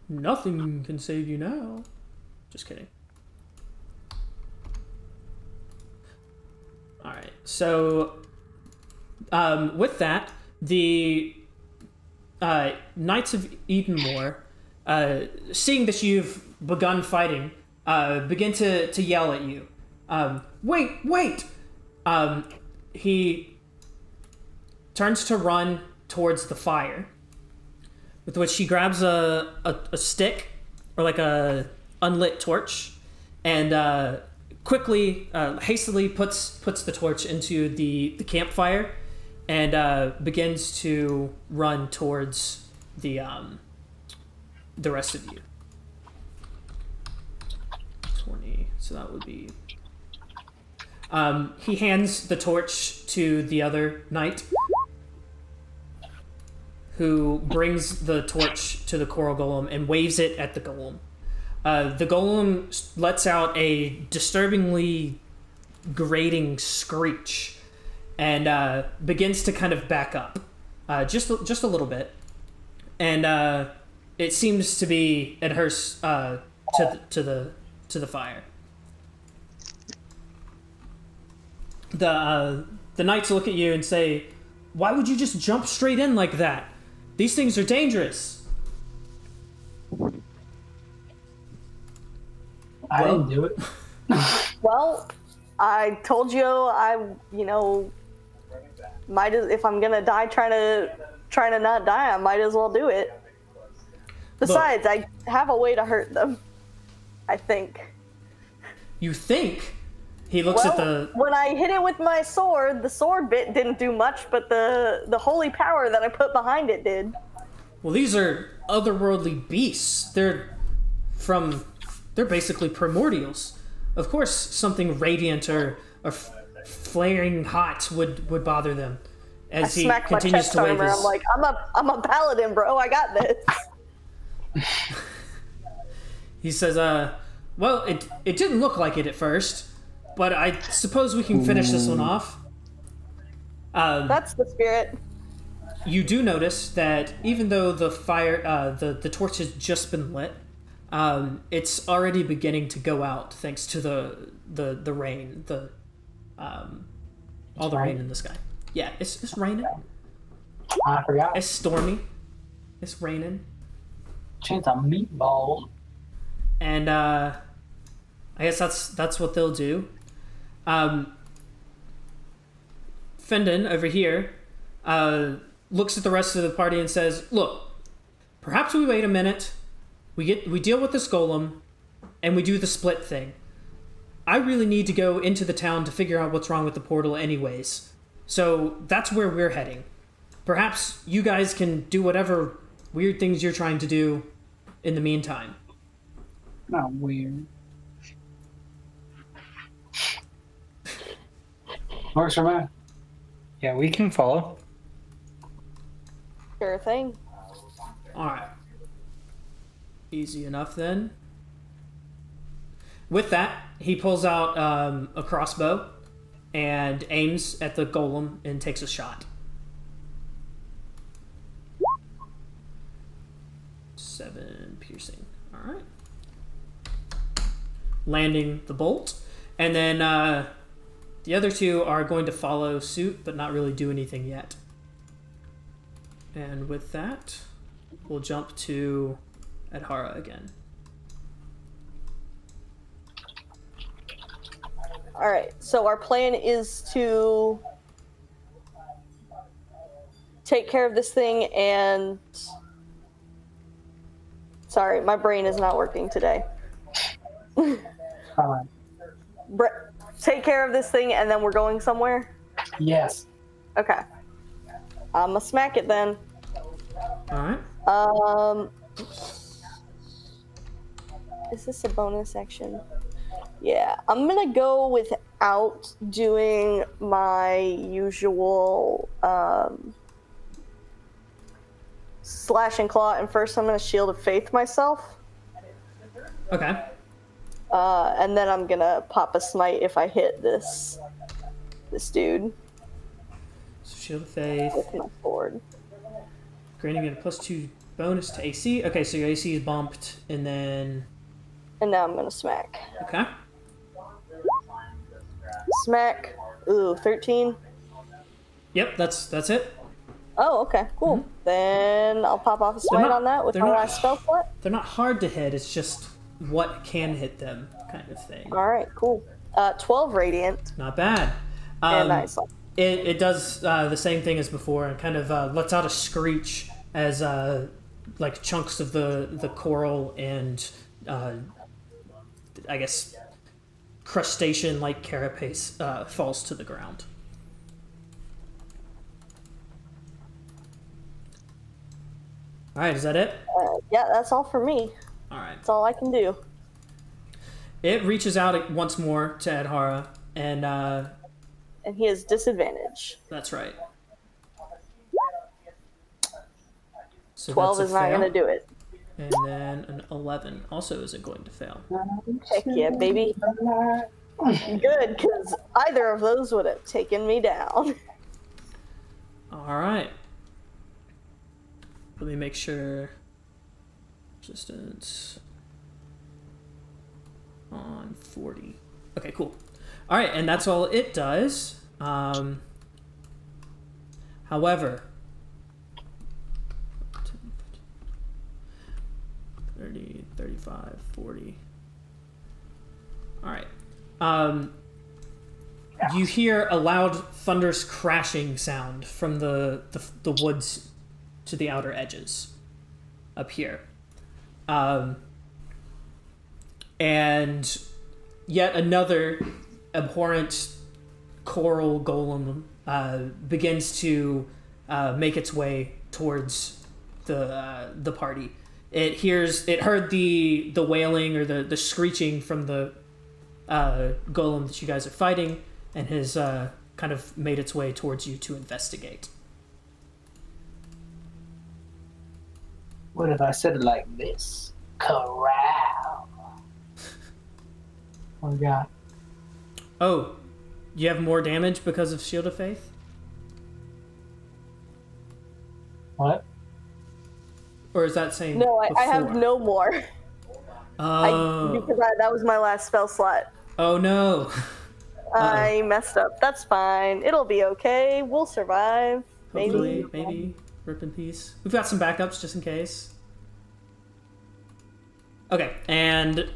Nothing can save you now. Just kidding. All right, so with that, the Knights of Edenmore, seeing that you've begun fighting, begin to yell at you. Wait! He turns to run towards the fire, with which he grabs a stick, or like a unlit torch, and quickly, hastily puts the torch into the campfire, and begins to run towards the rest of you. 20, so that would be... he hands the torch to the other knight, who brings the torch to the coral golem and waves it at the golem. The golem lets out a disturbingly grating screech and begins to kind of back up, just a little bit, and it seems to be adherse to the fire. The knights look at you and say, "Why would you just jump straight in like that? These things are dangerous." I didn't do it. Well, I told you if I'm gonna die trying to not die, I might as well do it. Besides, I have a way to hurt them, I think. You think? He looks at the... When I hit it with my sword, the sword bit didn't do much, but the holy power that I put behind it did. Well, these are otherworldly beasts. They're basically primordials. Of course, something radiant or flaring hot would bother them. As he continues to wave his... I'm like, I'm a paladin, bro. I got this. He says, well, it didn't look like it at first, but I suppose we can finish this one off. That's the spirit. You do notice that even though the fire, the torch has just been lit, it's already beginning to go out thanks to the rain, all the rain in the sky. Yeah, it's raining. I forgot. It's stormy. It's raining. Chance of meatball. And I guess that's what they'll do. Fendon over here looks at the rest of the party and says, "Look, perhaps we wait a minute. We deal with this golem, and we do the split thing. I really need to go into the town to figure out what's wrong with the portal anyways. So that's where we're heading. Perhaps you guys can do whatever weird things you're trying to do in the meantime." Not weird. Works for me. Yeah, we can follow. Sure thing. Alright. Easy enough then. With that, he pulls out a crossbow and aims at the golem and takes a shot. 7 piercing. Alright. Landing the bolt. And then the other two are going to follow suit, but not really do anything yet. And with that, we'll jump to Adhara again. Alright, so our plan is to take care of this thing and... Sorry, my brain is not working today. Fine. Take care of this thing and then we're going somewhere? Yes. Okay. I'ma smack it then. Alright. Is this a bonus action? Yeah, I'm gonna go with out doing my usual slash and claw, and first I'm going to Shield of Faith myself. Okay. And then I'm going to pop a smite if I hit this dude. So Shield of Faith. With my sword. Granting it a +2 bonus to AC. Okay, so your AC is bumped, and then... And now I'm going to smack. Okay. Smack. Ooh, 13. Yep, that's it. Oh, okay, cool. Mm-hmm. Then I'll pop off a smite on that with my last spell slot. They're not hard to hit, it's just what can hit them kind of thing. Alright, cool. 12 radiant. Not bad. And nice. It does the same thing as before and kind of lets out a screech as like chunks of the coral and I guess crustacean-like carapace falls to the ground. All right, is that it? Yeah, that's all for me. All right. That's all I can do. It reaches out once more to Adhara, and he has disadvantage. That's right. So 12 is not going to do it. And then an 11 also isn't going to fail. Heck yeah, baby. Good, because either of those would have taken me down. All right. Let me make sure. Resistance on 40. Okay, cool. All right, and that's all it does. However, 30, 35, 40. All right. You hear a loud, thunderous crashing sound from the woods to the outer edges up here. And yet another abhorrent coral golem begins to make its way towards the party. It heard the wailing or the screeching from the golem that you guys are fighting, and has kind of made its way towards you to investigate. What if I said it like this? Corral. Oh my god. Oh, you have more damage because of Shield of Faith? What? Or is that saying No, I have no more. Oh. That was my last spell slot. Oh no. I messed up. That's fine. It'll be okay. We'll survive. Hopefully, maybe. Rip in peace. We've got some backups just in case. Okay, and let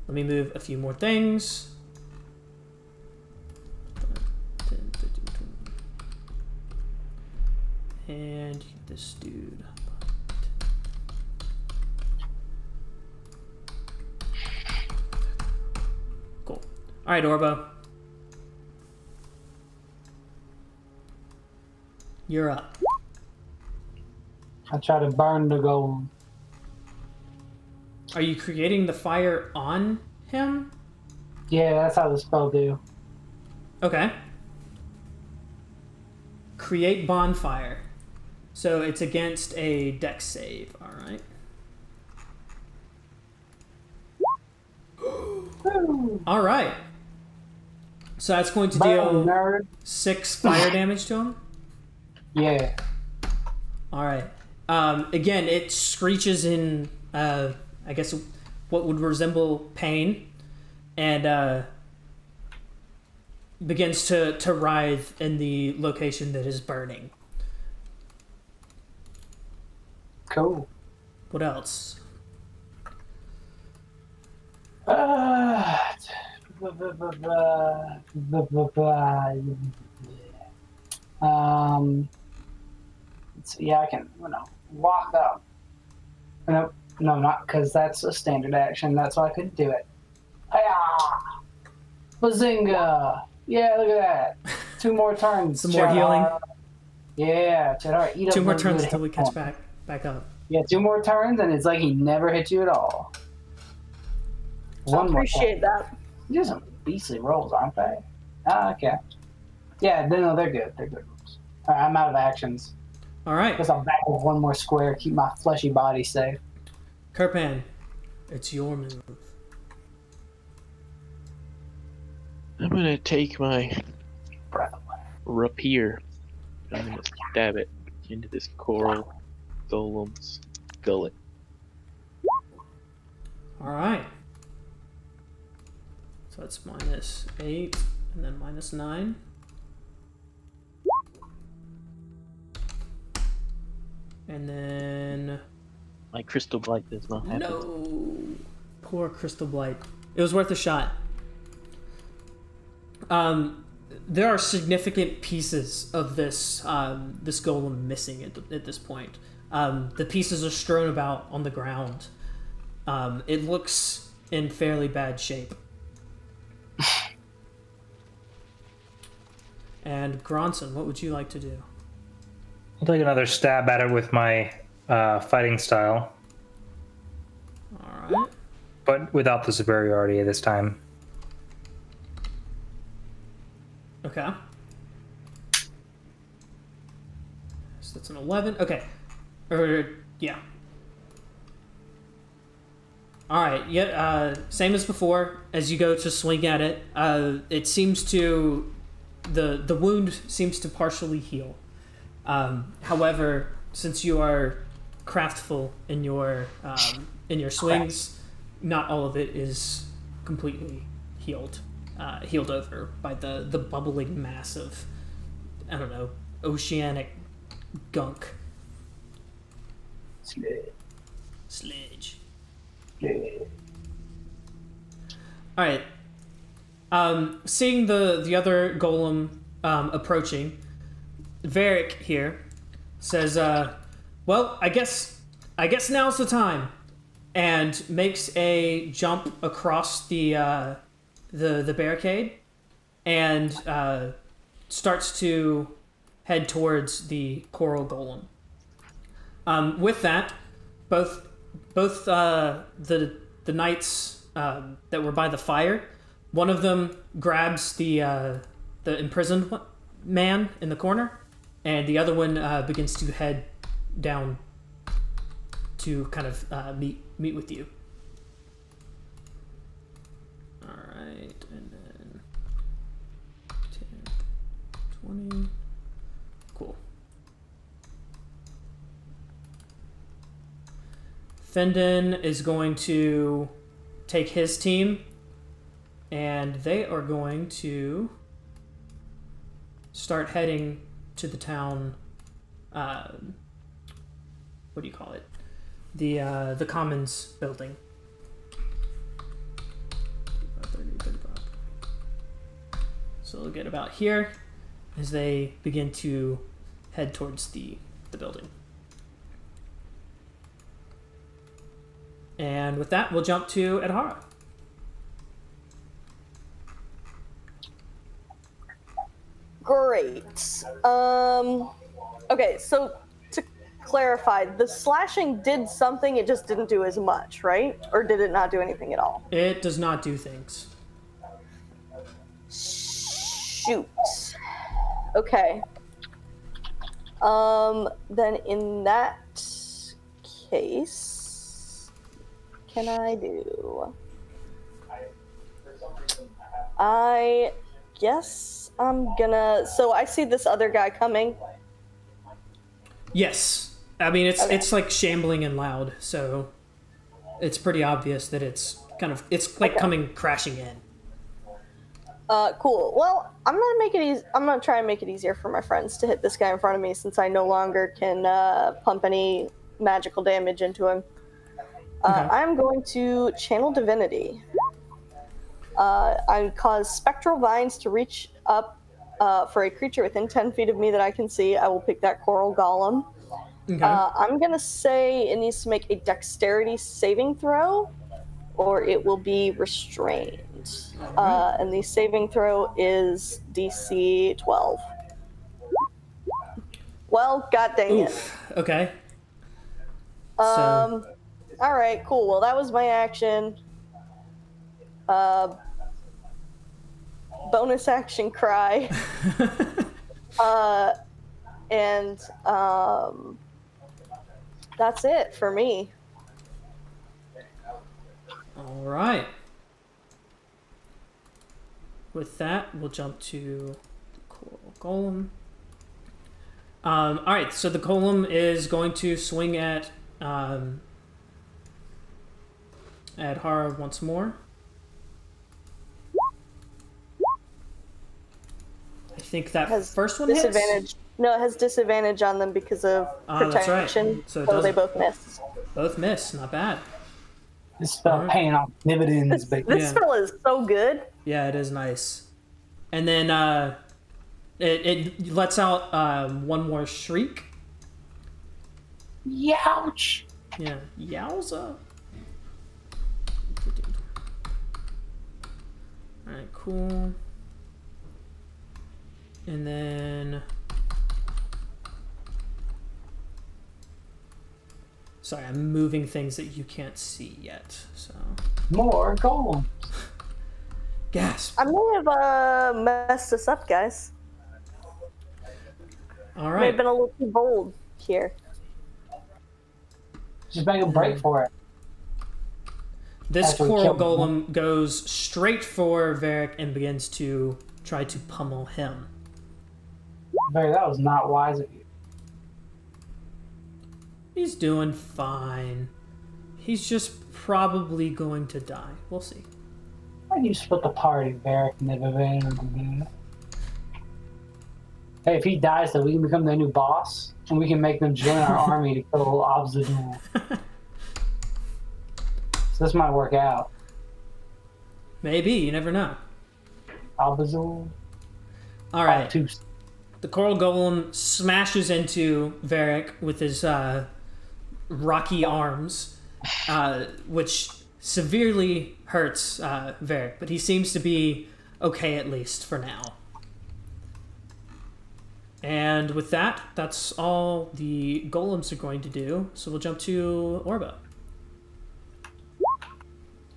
me move a few more things. 10, 15, 20. And this dude. Cool. All right, Orbo. You're up. I try to burn the golem. Are you creating the fire on him? Yeah, that's how the spell do. Okay. Create bonfire. So it's against a dex save, alright. Alright. So that's going to deal 6 fire damage to him? Yeah. Alright. Again, it screeches in, I guess, what would resemble pain, and begins to writhe in the location that is burning. Cool. What else? Yeah, I can, walk up. Nope, no, not because that's a standard action. That's why I couldn't do it. Hiya! Bazinga! Yeah, look at that. 2 more turns. Some more healing. Yeah, Cheddar, eat up 2 more those turns good until we hit catch points. back up. Yeah, 2 more turns, and it's like he never hit you at all. I appreciate that. Just beastly rolls, aren't they? Ah, okay. Yeah, no, they're good. They're good rolls. All right, I'm out of actions. All right. Guess I'll back with one more square, keep my fleshy body safe. Kirpan, it's your move. I'm gonna take my Breath away. rapier. I'm gonna stab it into this coral golem's gullet. All right. So it's -8 and then -9. And then My crystal blight does not happen. no, poor Crystal Blight. It was worth a shot. There are significant pieces of this this golem missing at this point. The pieces are strewn about on the ground. It looks in fairly bad shape. And Gronson, what would you like to do? I'll take another stab at it with my fighting style, All right. but without the superiority this time. Okay. So that's an 11. Okay. Yeah. All right. Yeah. Same as before. As you go to swing at it, it seems to the wound seems to partially heal. However, since you are craftful in your swings, not all of it is completely healed over by the bubbling mass of, I don't know, oceanic gunk. Sledge. All right. Seeing the other golem approaching, Varric here says, "Well, I guess now's the time," and makes a jump across the barricade and starts to head towards the coral golem. With that, both the knights that were by the fire, one of them grabs the imprisoned man in the corner, and the other one begins to head down to kind of meet with you. All right, and then 10, 20. Cool. Fendon is going to take his team, and they are going to start heading to the town. What do you call it? The Commons building. 35. So they'll get about here as they begin to head towards the building. And with that, we'll jump to Adhara. Great. Okay, so to clarify, the slashing did something, it just didn't do as much, right? Or did it not do anything at all? It does not do things. Shoot. Okay. Then in that case, can I do? I guess I'm gonna. So I see this other guy coming. Yes, I mean it's like shambling and loud, so it's pretty obvious that it's like coming crashing in. Cool. Well, I'm gonna make it easy. I'm gonna try and make it easier for my friends to hit this guy in front of me, since I no longer can pump any magical damage into him. Okay. I'm going to channel divinity. I cause spectral vines to reach up for a creature within 10 feet of me that I can see. I will pick that coral golem. Okay. I'm gonna say it needs to make a dexterity saving throw, or it will be restrained. And the saving throw is DC 12. Well, god dang it. Okay. All right, cool. Well, that was my action. bonus action cry. And that's it for me. All right. With that, we'll jump to Coral Golem. All right, so the Golem is going to swing at Hara once more. I think that first one hits. Disadvantage. No, it has disadvantage on them because of protection. That's right. So they both miss. Both miss. Not bad. This spell paying off dividends, baby. This spell is so good. Yeah, it is nice. And then it lets out one more shriek. Youch! Yeah, yowza. Alright, cool. And then... Sorry, I'm moving things that you can't see yet, so... More golems. Gasp. I may have messed this up, guys. All May right. have been a little too bold here. Just make a break for it. This After we coral kill him. golem goes straight for Varric and begins to try to pummel him. Barry, that was not wise of you. He's doing fine. He's just probably going to die. We'll see. Why do you split the party, Varric and the Hey, if he dies, then we can become the new boss, and we can make them join our army to kill Obsidian. So this might work out. Maybe, you never know. Obsidian. All right. The coral golem smashes into Varric with his rocky arms, which severely hurts Varric, but he seems to be okay at least for now. And with that, that's all the golems are going to do. So we'll jump to Orba.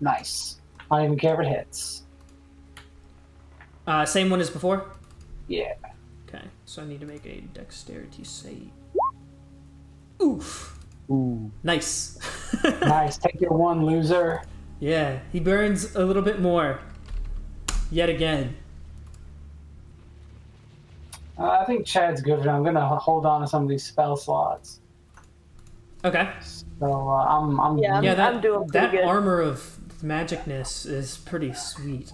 Nice. I don't even care if it hits. Same one as before? Yeah. Okay, so I need to make a dexterity save. Oof. Ooh. Nice. Nice. Take your one, loser. Yeah, he burns a little bit more. Yet again. I think Chad's good for now. I'm going to hold on to some of these spell slots. Okay. So I'm Yeah, I'm doing pretty that good. armor of magicness is pretty sweet.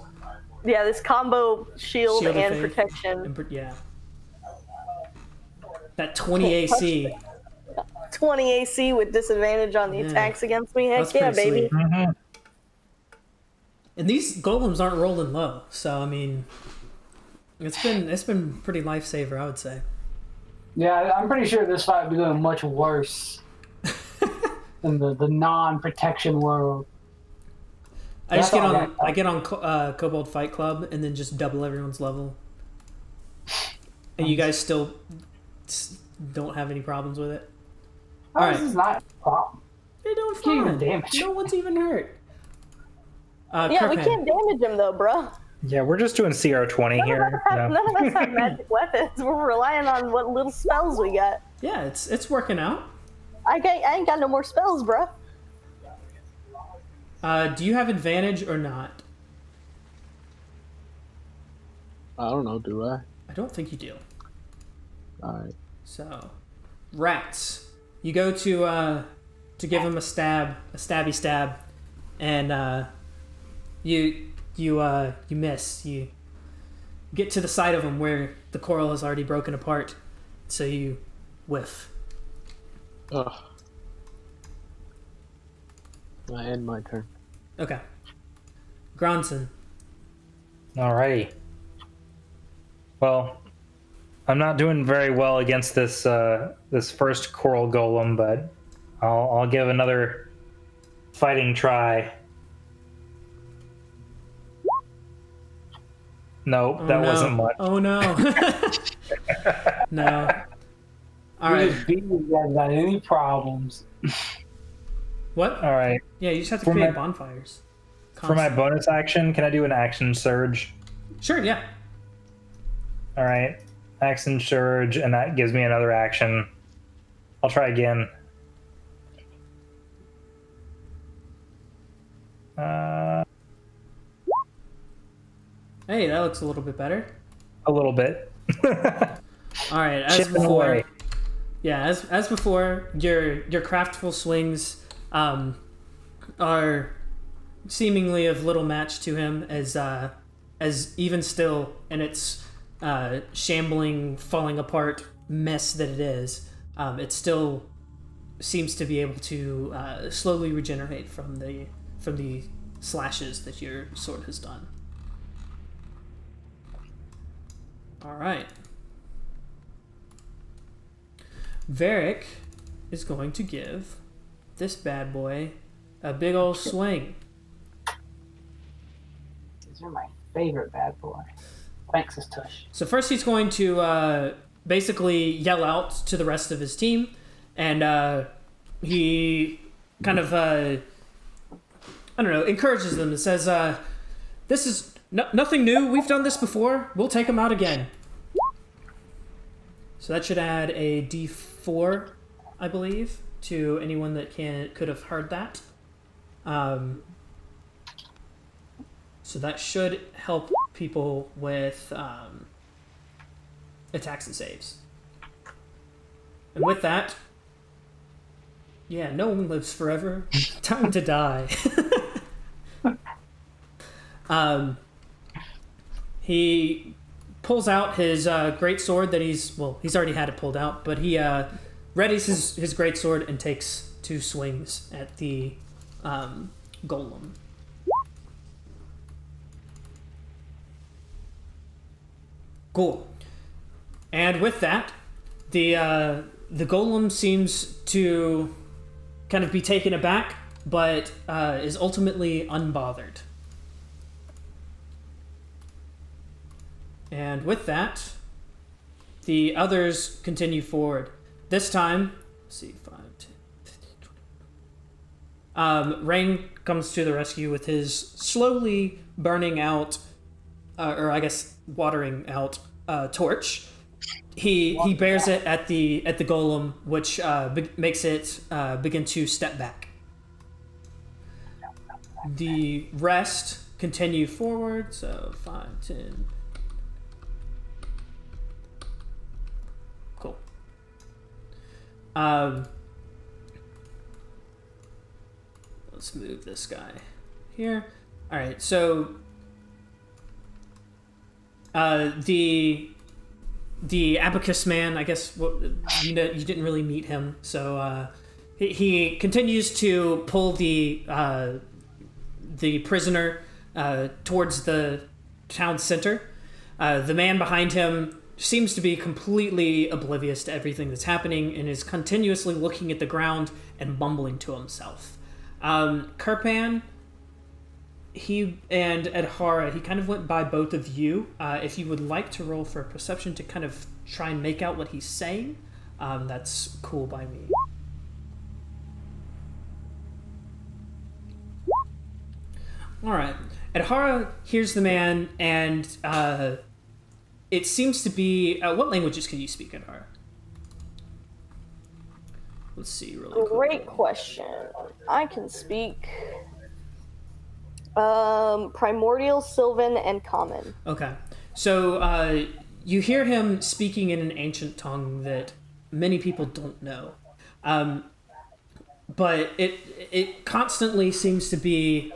Yeah, this combo shield Shield of and faith. protection. Yeah. That 20 AC. 20 AC with disadvantage on the Yeah. attacks against me. Heck That's yeah, pretty baby. sweet. And these golems aren't rolling low, so I mean, it's been pretty lifesaver, I would say. Yeah, I'm pretty sure this fight would be doing much worse than the non-protection world. I just That's get all on right. I get on Kobold Fight Club and then just double everyone's level. And you guys still don't have any problems with it. All right. Alright. This is not a problem. You're doing Can't even fine. damage. No one's even hurt. Yeah, we Kirkman. can't damage him though, bro. Yeah, we're just doing CR20 here. you know. None of us have magic weapons. We're relying on what little spells we got. Yeah, it's working out. I ain't got no more spells, bro. Do you have advantage or not? I don't know, do I? I don't think you do. Alright. So, rats. You go to give him a stabby stab, and you miss. You get to the side of him where the coral has already broken apart, so you whiff. Ugh. I end my turn. Okay. Gronson. Alrighty. Well, I'm not doing very well against this this first coral golem, but I'll give another fighting try. Nope, that wasn't much. Oh no. No. All We right. just beat you guys without any problems. What? All right. Yeah, you just have to For create my- bonfires. For my bonus action, can I do an action surge? Sure, yeah. All right. Action surge, and that gives me another action. I'll try again. Hey, that looks a little bit better. A little bit. All right, as Chipping before. away. Yeah, as before, your craftful swings are seemingly of little match to him, as even still in its shambling, falling apart mess that it is, it still seems to be able to slowly regenerate from the slashes that your sword has done. All right. Varric is going to give this bad boy a big old swing. These are my favorite bad boy. Thanks, Tush. So first he's going to basically yell out to the rest of his team, and he kind of, I don't know, encourages them and says, this is nothing new. We've done this before. We'll take him out again. So that should add a D4, I believe, to anyone that could have heard that. So that should help people with attacks and saves. And with that, yeah, no one lives forever. Time to die. He pulls out his great sword that he's already had it pulled out, but he readies his great sword and takes 2 swings at the golem. Cool. And with that, the golem seems to kind of be taken aback, but is ultimately unbothered. And with that, the others continue forward. This time, let's see, 5, 10, 15, 20. Rain comes to the rescue with his slowly burning out, or I guess watering out, torch. He bears it at the golem, which makes it begin to step back. The rest continue forward, so 5, 10. Cool. Let's move this guy here. All right, so the abacus man, I guess you didn't really meet him, so he continues to pull the prisoner towards the town center. The man behind him seems to be completely oblivious to everything that's happening and is continuously looking at the ground and mumbling to himself. Kirpan, he and Adhara, he kind of went by both of you. If you would like to roll for perception to kind of try and make out what he's saying, that's cool by me. All right. Adhara hears the man, and it seems to be... what languages can you speak, Adhara? Let's see really quick. Great question. I can speak Primordial, Sylvan, and Common. Okay. So you hear him speaking in an ancient tongue that many people don't know. But it constantly seems to be...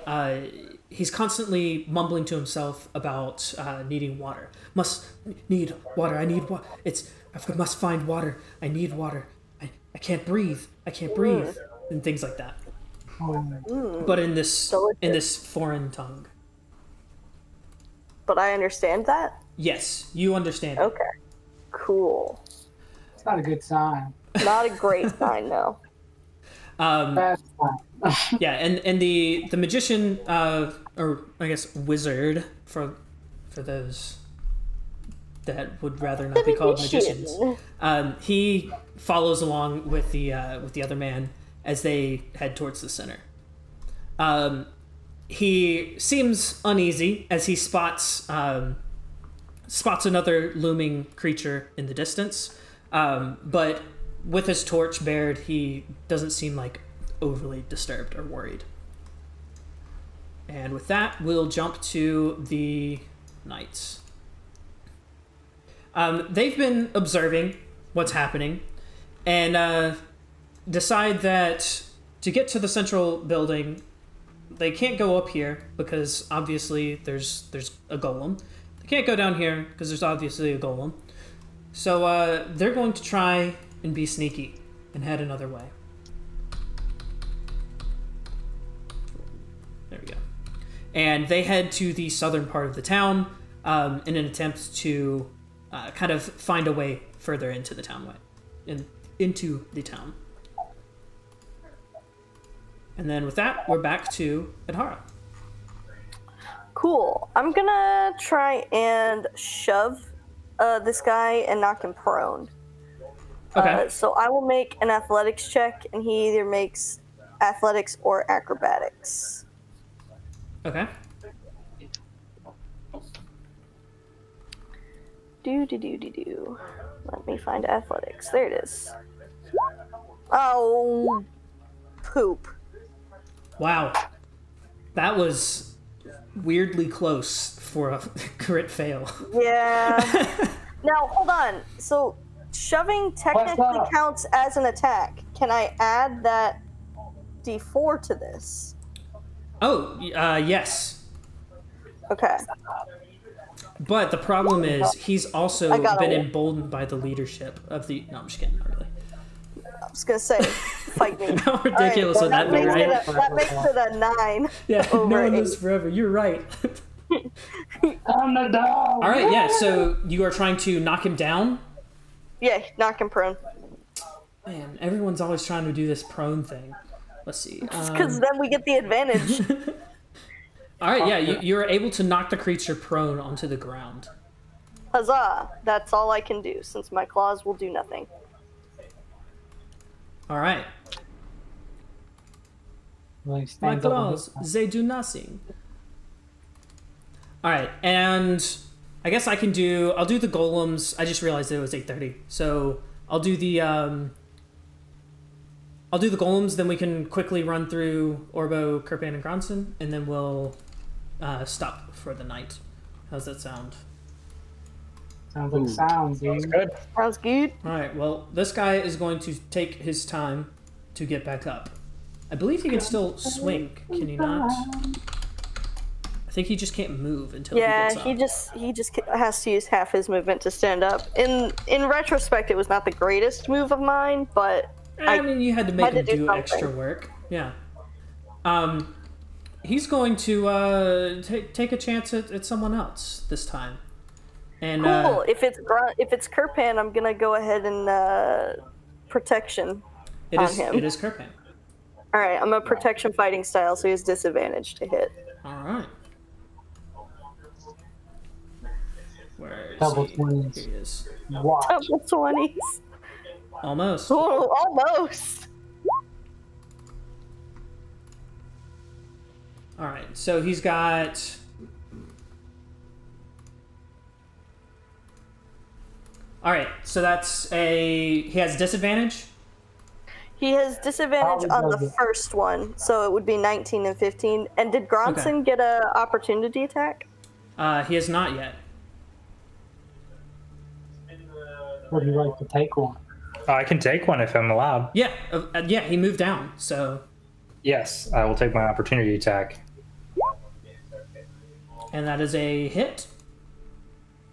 he's constantly mumbling to himself about needing water. Must need water. I need water. I must find water. I need water. I can't breathe. I can't breathe. And things like that. But in this foreign tongue. But I understand that? Yes, you understand. Okay. Cool. It's not a good sign. Not a great sign, no. Bad sign. Yeah, and the magician, or I guess wizard, for those that would rather not be called magicians, he follows along with the other man as they head towards the center. He seems uneasy as he spots spots another looming creature in the distance, but with his torch bared, he doesn't seem like overly disturbed or worried. And with that, we'll jump to the knights. They've been observing what's happening and decide that to get to the central building, they can't go up here because obviously there's a golem. They can't go down here because there's obviously a golem. So they're going to try and be sneaky and head another way. There we go. And they head to the southern part of the town in an attempt to kind of find a way further into the town, into the town. And then with that, we're back to Adhara. Cool. I'm gonna try and shove this guy and knock him prone. Okay. So I will make an athletics check, and he either makes athletics or acrobatics. Okay. Do. Let me find athletics. There it is. Oh, poop. Wow. That was weirdly close for a crit fail. Yeah. Now, hold on. So, shoving technically counts as an attack. Can I add that D4 to this? Oh, yes. Okay. But the problem is he's also got been it. emboldened by the leadership of the... No, I'm just kidding, not really. I was going to say, fight me. How ridiculous would that be, right? That makes it a 9. Yeah, no over one 8. lives forever. You're right. I'm the dog. All right, yeah, so you are trying to knock him down? Yeah, knock him prone. Man, everyone's always trying to do this prone thing. Let's see. Because then we get the advantage. All right, yeah, you're able to knock the creature prone onto the ground. Huzzah! That's all I can do, since my claws will do nothing. All right. Well, he My stands up on claws, his- they do nothing. All right, and I guess I'll do the golems. I just realized it was 8:30, so I'll do the golems. Then we can quickly run through Orbo, Kirpan, and Gronson, and then we'll stop for the night. How's that sound? Sounds like sounds, dude. Good. Sounds good. All right. Well, this guy is going to take his time to get back up. I believe he can still swing. Can he not? I think he just can't move until Yeah, he gets up. he just has to use half his movement to stand up. In retrospect, it was not the greatest move of mine, but I mean, you had to make had to him do do something. extra work. Yeah. He's going to take a chance at someone else this time. And cool. If it's Kirpan, I'm gonna go ahead and protection on him. it is Kirpan. All right, I'm a protection fighting style, so he has disadvantage to hit. All right. Where is Double he? 20s. Here he is. Watch. Double 20s. Almost. Oh, almost. All right. So he's got. All right. So he has disadvantage. He has disadvantage on the first one, so it would be 19 and 15. And did Gronson get a opportunity attack? He has not yet. Would you like to take one? I can take one if I'm allowed. Yeah. Yeah. He moved down. So. Yes, I will take my opportunity attack. And that is a hit.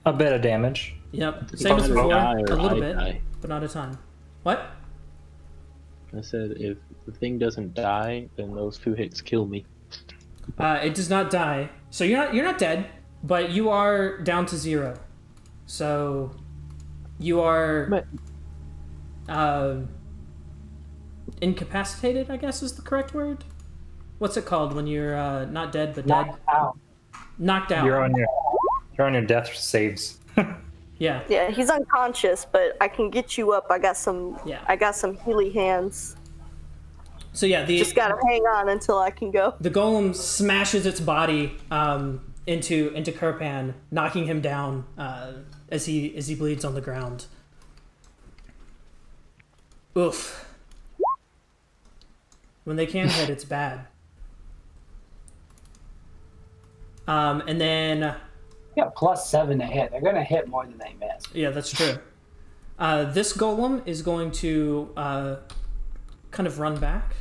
A bit of damage. Yep. Same as either before. die A or little I bit, die. but not a ton. What? I said if the thing doesn't die, then those 2 hits kill me. It does not die. So you're not dead, but you are down to 0. So you are incapacitated, I guess is the correct word. What's it called when you're not dead but dead? Knocked out. Knocked out. You're on your death saves. Yeah. Yeah, he's unconscious, but I can get you up. I got some healy hands. So yeah, Just gotta hang on until I can go. the golem smashes its body into Kirpan, knocking him down as he bleeds on the ground. Oof. When they can hit, it's bad. And then... Yeah, +7 to hit. They're going to hit more than they miss. Yeah, that's true. This golem is going to kind of run back.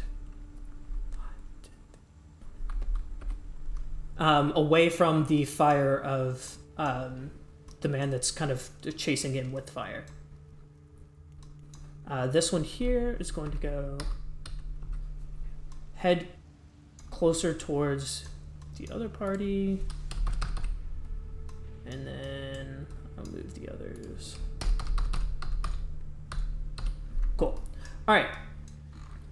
Away from the fire of the man that's kind of chasing him with fire. This one here is going to go head closer towards the other party, and then I'll move the others. Cool. All right,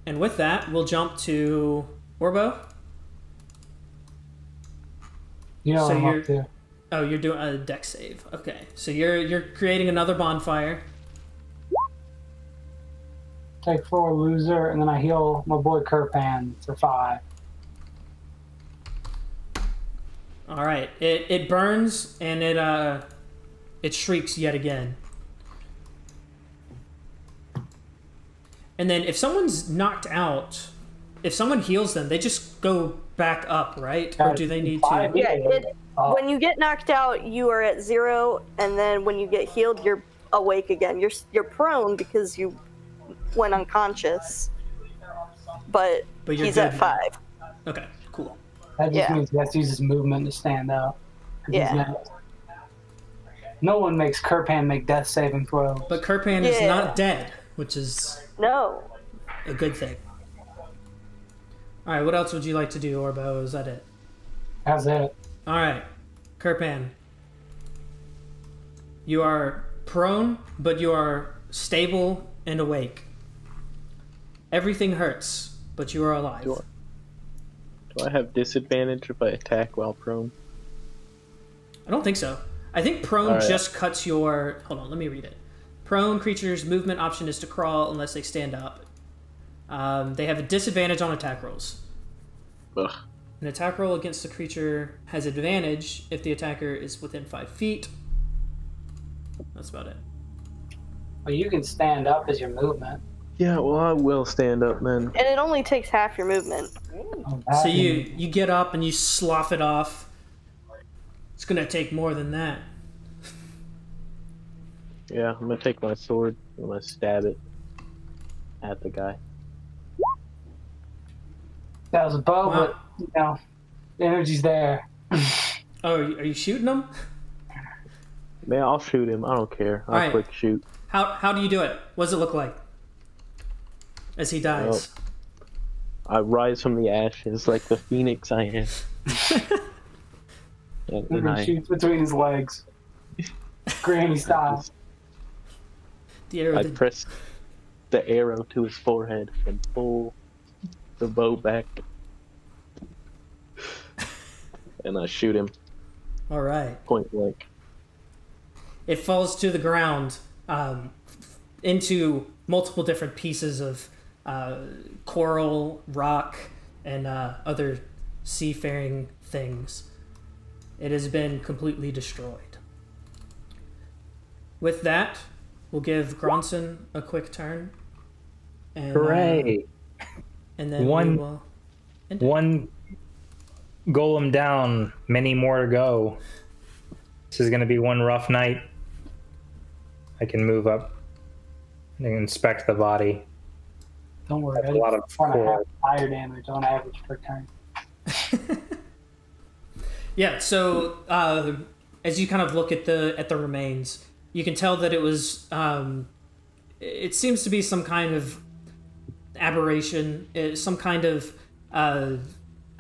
and with that, we'll jump to Orbo. You know, So I'm you're- up there. Oh, you're doing a deck save. Okay, so you're creating another bonfire. Take 4, loser, and then I heal my boy Kirpan for 5. All right, it burns and it shrieks yet again. And then if someone's knocked out, if someone heals them, they just go back up, right? Or do they need to? Yeah, when you get knocked out, you are at 0, and then when you get healed, you're awake again. You're prone because you went unconscious, but you're he's good at now. 5. Okay, cool. That just Yeah. means he has to use his movement to stand up. 'Cause he's Yeah. not- No one makes Kirpan make death saving throws. But Kirpan is Yeah. not dead, which is No. a good thing. All right, what else would you like to do, Orbo? Is that it? How's it? All right, Kirpan. You are prone, but you are stable and awake. Everything hurts, but you are alive. Do I have disadvantage if I attack while prone? I don't think so. I think prone All right. just cuts your... Hold on, let me read it. Prone creatures' movement option is to crawl unless they stand up. They have a disadvantage on attack rolls. Ugh. An attack roll against the creature has advantage if the attacker is within 5 feet. That's about it. Well, you can stand up as your movement. Yeah, well, I will stand up then. And it only takes half your movement. Oh, that So you get up and you slough it off. It's gonna take more than that. Yeah, I'm gonna take my sword. I'm gonna stab it at the guy. That was a bow, Wow. but you know, the energy's there. Oh, are you shooting them? Man, I'll shoot him. I don't care. I'll Alright. quick shoot. How do you do it? What does it look like as he dies? I rise from the ashes like the phoenix I am. and And he I shoots between his legs. Granny style. The arrow I that- press the arrow to his forehead and pull the bow back. And I shoot him All right. point blank. It falls to the ground into multiple different pieces of coral, rock, and other seafaring things. It has been completely destroyed. With that, we'll give Gronson a quick turn. And, Hooray! And then One- we will... end it. One golem down, many more to go. This is going to be one rough night. I can move up and inspect the body. Don't worry, That's a lot of 4.5 coral. fire damage on average per turn. Yeah, so as you kind of look at the remains, you can tell that it was it seems to be some kind of aberration, some kind of I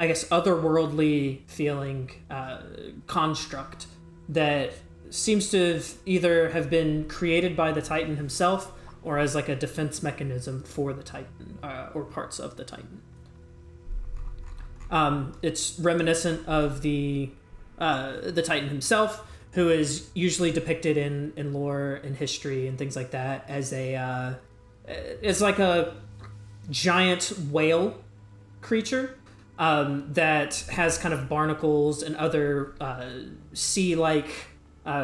guess otherworldly feeling construct that seems to either have been created by the Titan himself or as like a defense mechanism for the Titan or parts of the Titan. It's reminiscent of the Titan himself, who is usually depicted in lore and history and things like that as as like a giant whale creature that has kind of barnacles and other sea-like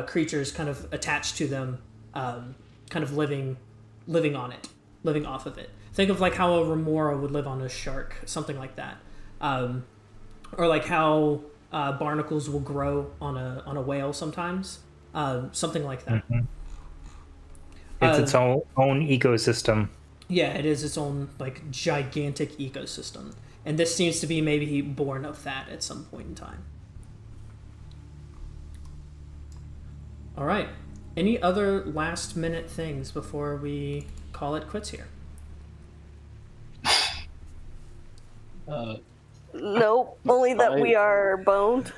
creatures kind of attached to them, kind of living on it, living off of it. Think of like how a remora would live on a shark, something like that, or like how barnacles will grow on a whale sometimes, something like that. Mm-hmm. It's its own ecosystem. Yeah, it is its own like gigantic ecosystem, and this seems to be maybe born of that at some point in time. All right. Any other last minute things before we call it quits here? Nope, only that we are boned.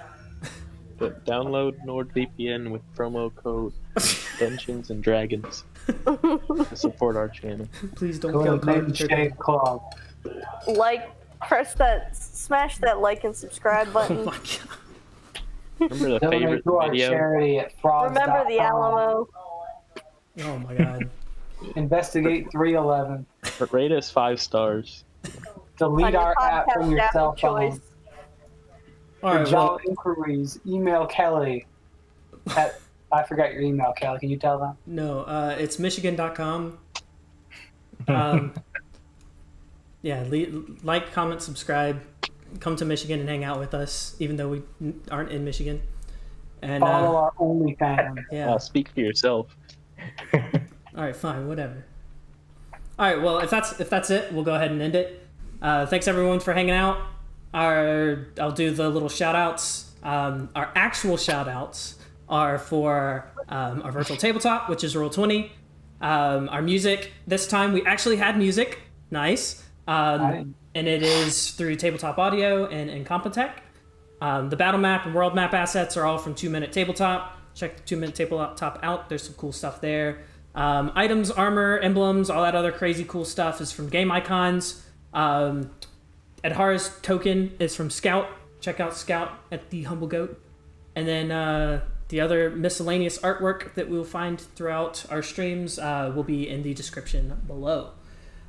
But download NordVPN with promo code Dungeons and Dragons to support our channel. Please don't Go kill to Maiden Carter. Shade Club. Smash that like and subscribe Oh button. my god. Remember the Donate favorite to our video? charity at frogs.com. Remember the Alamo. Oh my god. Investigate 311. Rate us 5 stars. Delete On your our app from your podcast cell app of choice. phone. All For right. job Well, inquiries, email Kelly at, I forgot your email, Kelly. Can you tell them? no, it's Michigan.com. Yeah, like, comment, subscribe. Come to Michigan and hang out with us, even though we aren't in Michigan. And Follow our OnlyFans. yeah. Speak for yourself. All right, fine, whatever. All right, well, if that's it, we'll go ahead and end it. Thanks everyone for hanging out. I'll do the little shout outs. Our actual shout outs are for our virtual tabletop, which is Roll20. Our music, this time we actually had music. Nice. And it is through Tabletop Audio and Incompetech. The battle map and world map assets are all from 2 Minute Tabletop. Check the 2 Minute Tabletop out. There's some cool stuff there. Items, armor, emblems, all that other crazy cool stuff is from Game Icons. Adhara's token is from Scout. Check out Scout at the Humble Goat. And then the other miscellaneous artwork that we'll find throughout our streams will be in the description below.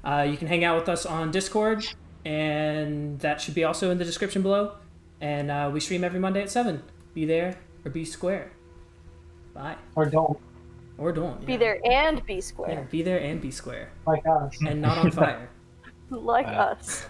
You can hang out with us on Discord, and that should be also in the description below. And we stream every Monday at 7. Be there or be square. Bye. Or don't, Or don't. Be Yeah. there and be Yeah, square. be there and be square. like us. And not on fire. Like us.